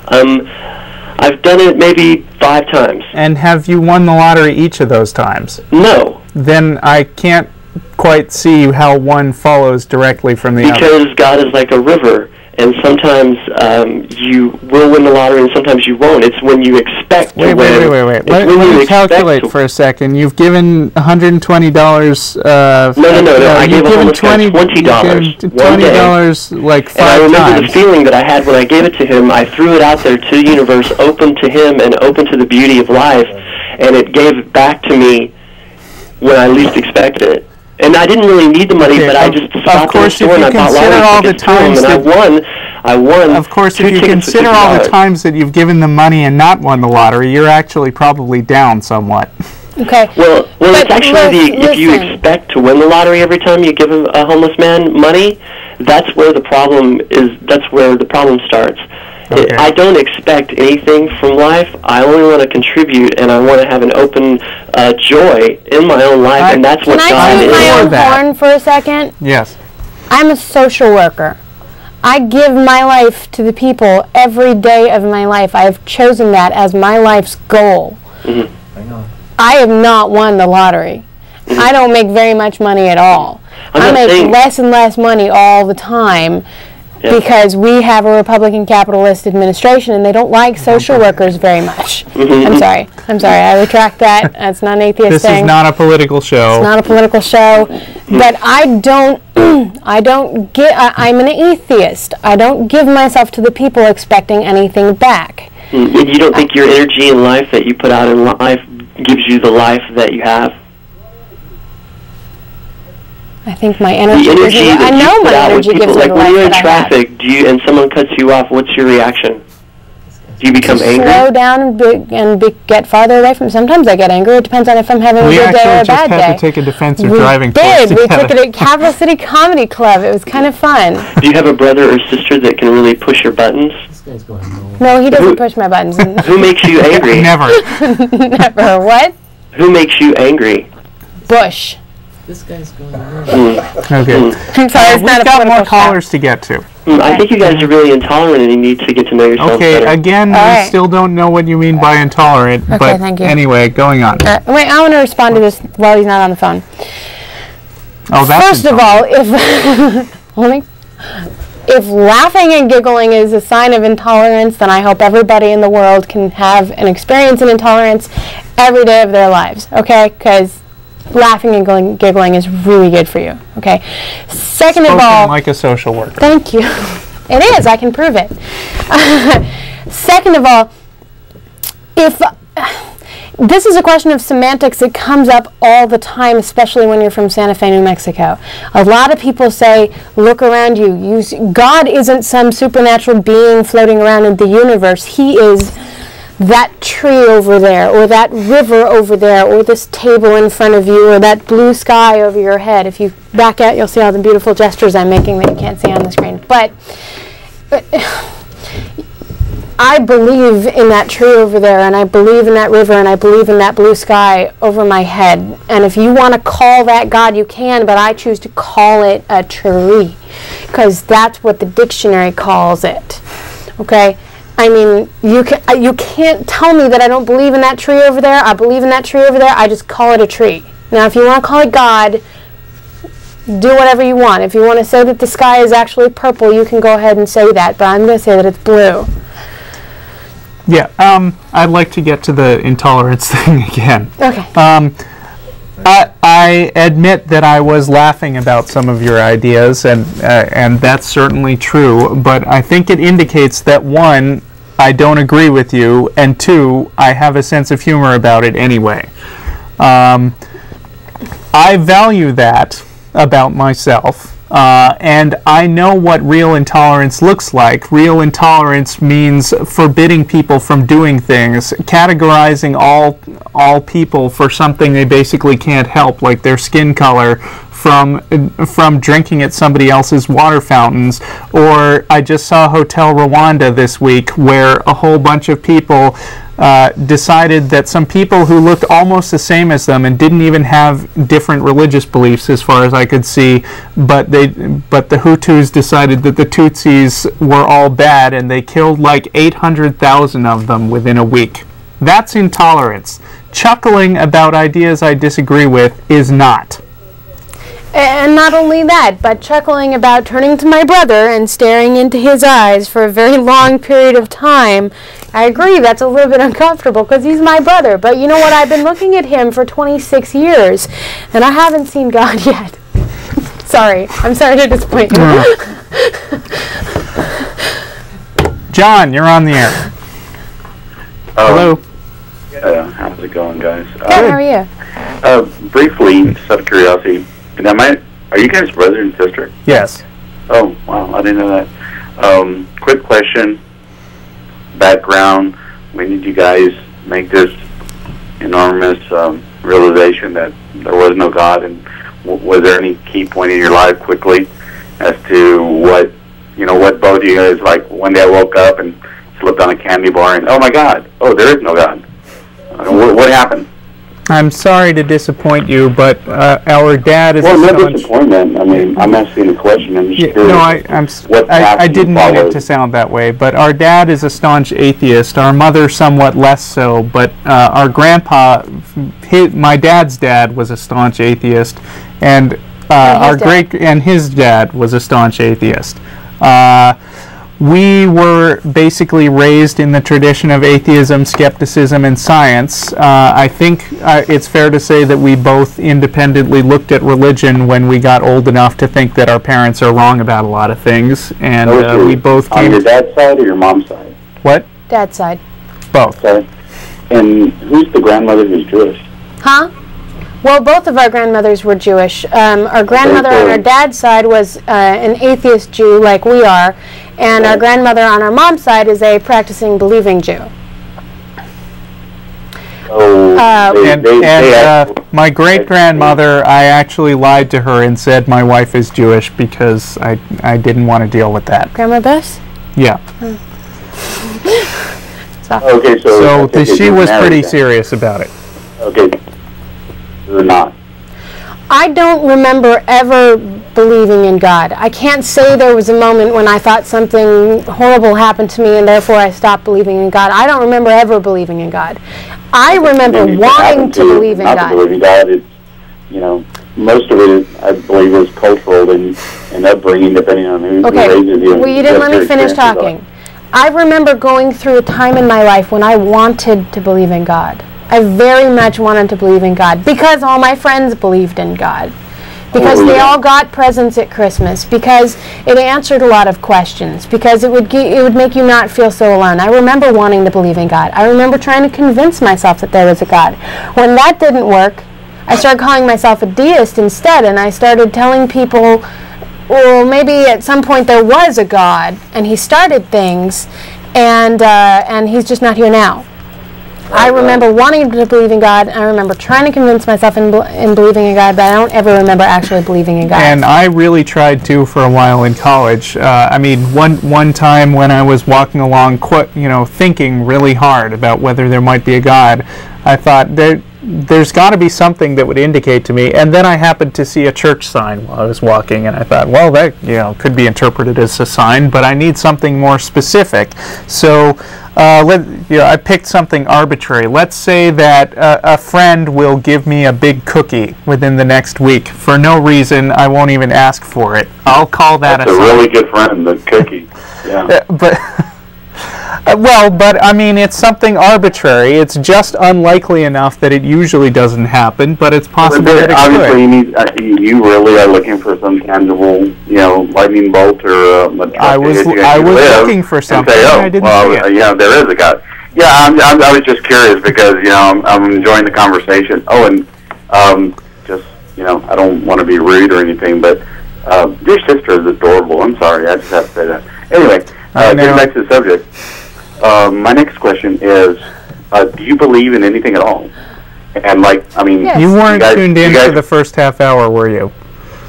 S9: I've done it maybe 5 times.
S1: And have you won the lottery each of those times?
S9: No.
S1: Then I can't quite see how one follows directly from the other.
S9: Because God is like a river, and sometimes you will win the lottery and sometimes you won't. It's when you expect to win.
S1: Wait. Let me calculate for a second. You've given $120.
S9: No. I gave a homeless guy $20.
S1: $20 like 5 times.
S9: And I remember the feeling that I had when I gave it to him. I threw it out there to the universe, open to him and open to the beauty of life, and it gave back to me when I least expected it. And I didn't really need the money, but I just stopped in the store and I bought lottery tickets to him, and I won.
S1: Of course, if you consider all the times that you've given them money and not won the lottery, you're actually probably down somewhat.
S2: Okay.
S9: Well, it's actually if you expect to win the lottery every time you give a homeless man money, that's where the problem is. That's where the problem starts. Okay. I don't expect anything from life. I only want to contribute, and I want to have an open joy in my own life, and that's what God is.
S2: Can I toot my own horn for a second?
S1: Yes.
S2: I'm a social worker. I give my life to the people every day of my life. I have chosen that as my life's goal.
S9: Mm-hmm.
S2: I know. I have not won the lottery. Mm-hmm. I don't make very much money at all. I make less and less money all the time. Yep. Because we have a Republican capitalist administration and they don't like social workers very much.
S9: Mm-hmm.
S2: I'm sorry, I retract that. That's not an atheist thing.
S1: This is not a political show.
S2: It's not a political show. But I'm an atheist. I don't give myself to the people expecting anything back.
S9: And you don't think your energy in life that you put out in life gives you the life that you have?
S2: I think my energy gives me I know my energy gives me the life that I have.
S9: When you're in traffic, and someone cuts you off, what's your reaction? Do you become angry?
S2: Slow down and get farther away from. Sometimes I get angry. It depends on if I'm having a good day or a bad day. We actually just had to take
S1: a defensive driving course
S2: together. We took it at Capital City Comedy Club. It was kind of fun.
S9: Do you have a brother or sister that can really push your buttons?
S2: No, he doesn't push my buttons.
S9: Who makes you angry?
S1: Never.
S2: Never. What?
S9: Who makes you angry?
S2: Bush.
S10: This guy's going
S1: Okay.
S2: I'm sorry,
S1: we've got more callers to get to.
S9: I think you guys are really intolerant and you need to get to know yourself better.
S1: Okay, again, we still don't know what you mean by intolerant, but
S2: thank you.
S1: Anyway, going on.
S2: Wait, I want to respond to this while he's not on the phone.
S1: Oh, that's
S2: First of all, if laughing and giggling is a sign of intolerance, then I hope everybody in the world can have an experience in intolerance every day of their lives, okay? Because laughing and giggling is really good for you, okay? Second of all,
S1: like a social worker.
S2: Thank you. It is. I can prove it. Second of all, if this is a question of semantics, it comes up all the time, especially when you're from Santa Fe, New Mexico. A lot of people say, look around you. God isn't some supernatural being floating around in the universe. He is that tree over there, or that river over there, or this table in front of you, or that blue sky over your head. If you back out, you'll see all the beautiful gestures I'm making that you can't see on the screen. But I believe in that tree over there, and I believe in that river, and I believe in that blue sky over my head. And if you want to call that God, you can, but I choose to call it a tree, because that's what the dictionary calls it. Okay? I mean, you can't tell me that I don't believe in that tree over there. I believe in that tree over there. I just call it a tree. Now, if you want to call it God, do whatever you want. If you want to say that the sky is actually purple, you can go ahead and say that. But I'm going to say that it's blue.
S1: Yeah, I'd like to get to the intolerance thing again.
S2: Okay.
S1: I admit that I was laughing about some of your ideas, and that's certainly true, but I think it indicates that, one, I don't agree with you, and two, I have a sense of humor about it anyway. I value that about myself. And I know what real intolerance looks like. Real intolerance means forbidding people from doing things, categorizing all people for something they basically can't help, like their skin color, from drinking at somebody else's water fountains. Or I just saw Hotel Rwanda this week, where a whole bunch of people decided that some people who looked almost the same as them and didn't even have different religious beliefs, as far as I could see, but the Hutus decided that the Tutsis were all bad, and they killed like 800,000 of them within a week. That's intolerance. Chuckling about ideas I disagree with is not.
S2: And not only that, but chuckling about turning to my brother and staring into his eyes for a very long period of time. I agree, that's a little bit uncomfortable because he's my brother. But you know what? I've been looking at him for 26 years, and I haven't seen God yet. Sorry. I'm sorry to disappoint you.
S1: John, you're on the air. Hello.
S10: How's it going, guys?
S2: Good, how are you?
S10: Briefly, just out of curiosity, are you guys brother and sister?
S1: Yes.
S10: Oh, wow, I didn't know that. Quick question, background, when did you guys make this enormous realization that there was no God, and was there any key point in your life quickly as to what both of you guys, like one day I woke up and slipped on a candy bar and, oh my God, oh, there is no God. What happened?
S1: I'm sorry to disappoint you, but our dad is
S10: a staunch... Well, no disappointment. I mean, I'm asking a question. I'm just curious.
S1: No, I didn't mean it to sound that way, but our dad is a staunch atheist. Our mother somewhat less so, but our grandpa, my dad's dad was a staunch atheist, and his dad was a staunch atheist. We were basically raised in the tradition of atheism, skepticism, and science. I think it's fair to say that we both independently looked at religion when we got old enough to think that our parents are wrong about a lot of things, and we both came...
S10: On your dad's side or your mom's side?
S1: What?
S2: Dad's side.
S1: Both.
S10: Okay. And who's the grandmother who's Jewish?
S2: Huh? Well, both of our grandmothers were Jewish. Our grandmother on our dad's side was an atheist Jew like we are, and our grandmother on our mom's side is a practicing, believing Jew.
S1: My great-grandmother, I actually lied to her and said my wife is Jewish because I didn't want to deal with that.
S2: Grandma Bess?
S1: Yeah.
S10: Okay,
S1: so she was pretty serious about it.
S10: Okay. Or not?
S2: I don't remember ever believing in God. I can't say there was a moment when I thought something horrible happened to me and therefore I stopped believing in God. I don't remember ever believing in God. I remember wanting to believe in God.
S10: To believe in God, it's, most of it, I believe, is cultural and upbringing, depending on who raises you.
S2: Well, you didn't let me finish talking. I remember going through a time in my life when I wanted to believe in God. I very much wanted to believe in God because all my friends believed in God, because they all got presents at Christmas, because it answered a lot of questions, because it would make you not feel so alone. I remember wanting to believe in God. I remember trying to convince myself that there was a God. When that didn't work, I started calling myself a deist instead, and I started telling people, well, maybe at some point there was a God, and he started things, and he's just not here now. I remember wanting to believe in God. I remember trying to convince myself in believing in God, but I don't ever remember actually believing in God.
S1: And I really tried to for a while in college. I mean, one time when I was walking along, thinking really hard about whether there might be a God, I thought there's got to be something that would indicate to me. And then I happened to see a church sign while I was walking, and I thought, well, that could be interpreted as a sign, but I need something more specific. So I picked something arbitrary. Let's say that a friend will give me a big cookie within the next week for no reason. I won't even ask for it. I'll call that
S10: a really good friend, the cookie. Yeah.
S1: But I mean, it's something arbitrary. It's just unlikely enough that it usually doesn't happen, but it's possible that it
S10: obviously, you really are looking for some tangible, lightning bolt or
S1: I was looking for something. And I didn't see it.
S10: Yeah, there is a God. Yeah, I was just curious because I'm enjoying the conversation. Oh, and just I don't want to be rude or anything, but Your sister is adorable. I'm sorry, I just have to say that. Anyway, getting back to the subject, my next question is, do you believe in anything at all? And
S2: yes.
S1: You weren't tuned in for the first half hour, were you?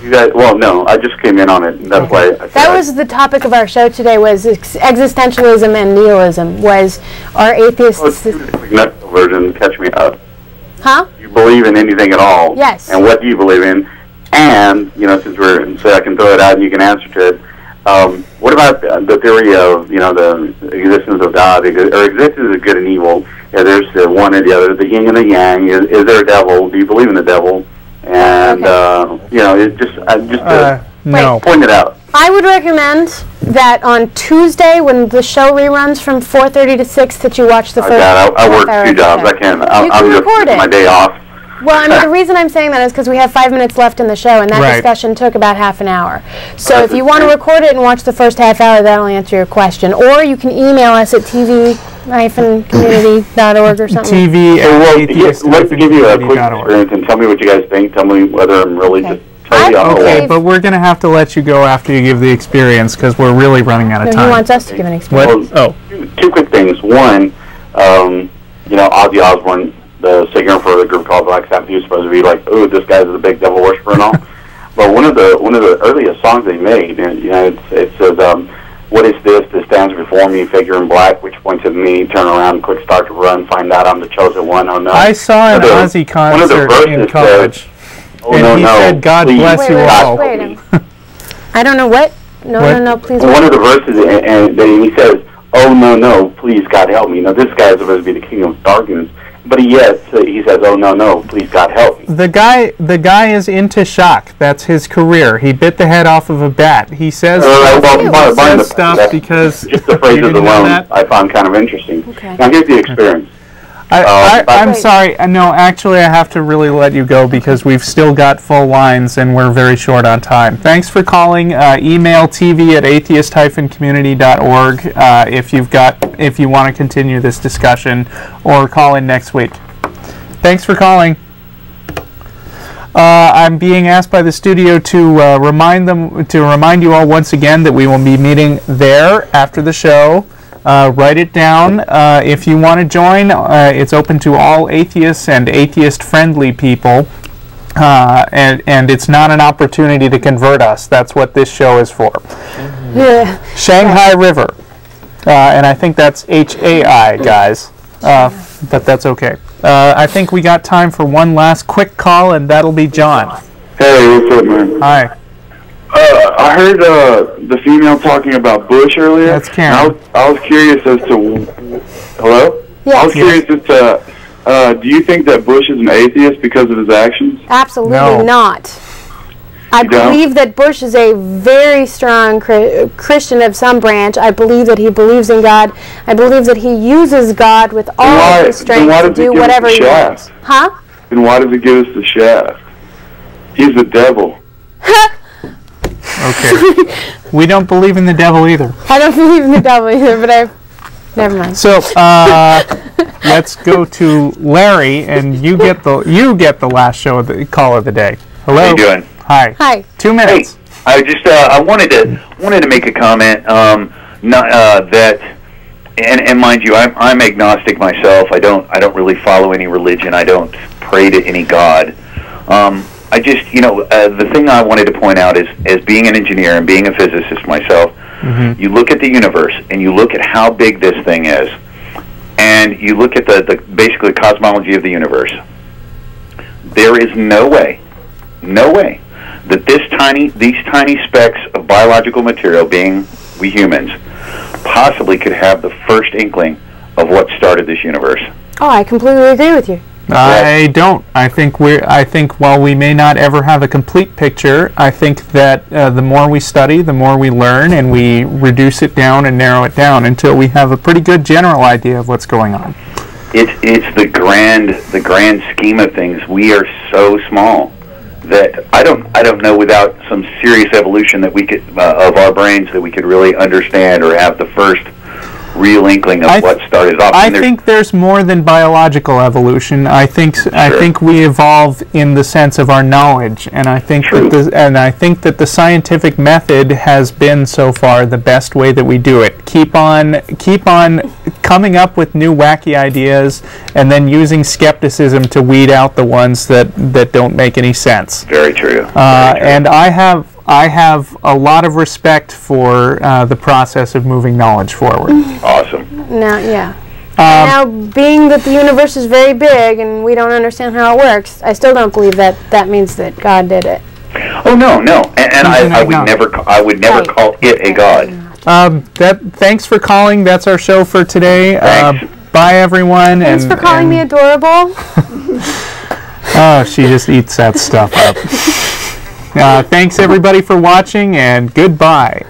S10: You guys, well, no, I just came in on it. And that's why.
S2: That was the topic of our show today. Was existentialism and nihilism? Was our atheists?
S10: Version, catch me up.
S2: Huh?
S10: You believe in anything at all?
S2: Yes.
S10: And what do you believe in? And since so I can throw it out and you can answer to it. What about the theory of the existence of God, or existence of good and evil? Yeah, there's the one or the other, the yin and the yang. Is there a devil? Do you believe in the devil? And it's just
S1: no.
S10: Point it out.
S2: I would recommend that on Tuesday, when the show reruns from 4:30 to 6, that you watch the first.
S10: I work 2 jobs. I can't. I'm just taking my day off.
S2: Well, the reason I'm saying that is because we have 5 minutes left in the show, and that discussion took about half an hour. So if you want to record it and watch the first half hour, that'll answer your question. Or you can email us at tv-community.org or something.
S10: Let's give you a quick experience and tell me what you guys think. Tell me whether I'm really just totally on the wall.
S1: Okay, but we're going to have to let you go after you give the experience because we're really running out of time.
S2: He wants us to give an experience.
S10: Well, two quick things. One, Ozzy Osborne, the singer for the group called Black Sabbath, he was supposed to be like, "Oh, this guy's a big devil worshiper and all." But one of the earliest songs they made, it says, "What is this that stands before me, figure in black, which points at me? Turn around, quick start to run, find out I'm the chosen one. Oh no!"
S1: I saw an Ozzy concert in college, and he said, "God bless you all."
S2: Wait. I don't know what. No, please.
S10: One of the verses, and he says, "Oh no, please God help me." Now this guy is supposed to be the king of darkness. But he says, "Oh no, please God help me."
S1: The guy is into shock. That's his career. He bit the head off of a bat. He says stuff because
S10: just the phrases alone I found kind of interesting.
S2: Okay.
S10: Now here's the experience.
S1: I'm sorry. No, actually, I have to really let you go because we've still got full lines and we're very short on time. Thanks for calling. Email tv@atheist-community.org if you want to continue this discussion, or call in next week. Thanks for calling. I'm being asked by the studio to remind you all once again that we will be meeting there after the show. Write it down. If you want to join, it's open to all atheists and atheist-friendly people, and it's not an opportunity to convert us. That's what this show is for.
S2: Yeah.
S1: Shanghai River, and I think that's HAI, guys, but that's okay. I think we got time for one last quick call, and that'll be John.
S11: Hey, what's up, man?
S1: Hi.
S11: I heard the female talking about Bush earlier.
S1: That's Keryn.
S11: I was curious as to... Hello?
S2: Yes.
S11: I was curious as to... do you think that Bush is an atheist because of his actions?
S2: Absolutely not. I believe that Bush is a very strong Christian of some branch. I believe that he believes in God. I believe that he uses God with all of his strength to do whatever he wants. Huh?
S11: Then why does he give us the shaft? He's the devil.
S1: Okay. We don't believe in the devil either.
S2: I don't believe in the devil either, but never mind.
S1: So let's go to Larry, and you get the last call of the day. Hello.
S6: How you doing?
S1: Hi. 2 minutes.
S6: Hey, I just I wanted to make a comment. That, and mind you, I'm agnostic myself. I don't really follow any religion. I don't pray to any god. I just, the thing I wanted to point out is, as being an engineer and being a physicist myself, you look at the universe and you look at how big this thing is, and you look at the basically cosmology of the universe. There is no way that these tiny specks of biological material, being we humans, possibly could have the first inkling of what started this universe.
S2: Oh, I completely agree with you.
S1: I don't. I think while we may not ever have a complete picture, I think that the more we study, the more we learn, and we reduce it down and narrow it down until we have a pretty good general idea of what's going on.
S6: It's the grand scheme of things. We are so small that I don't know, without some serious evolution that we could of our brains, that we could really understand or have the first real inkling of what started off.
S1: I think there's more than biological evolution. I think we evolve in the sense of our knowledge, and I think that the scientific method has been so far the best way that we do it. Keep on coming up with new wacky ideas, and then using skepticism to weed out the ones that don't make any sense.
S6: Very true.
S1: And I have a lot of respect for the process of moving knowledge forward.
S6: Awesome.
S2: Now, being that the universe is very big and we don't understand how it works, I still don't believe that means that God did it.
S6: Oh no, and I would never call it a God.
S1: Thanks for calling. That's our show for today. Bye, everyone.
S2: Thanks for calling me adorable.
S1: Oh, she just eats that stuff up. Thanks, everybody, for watching, and goodbye.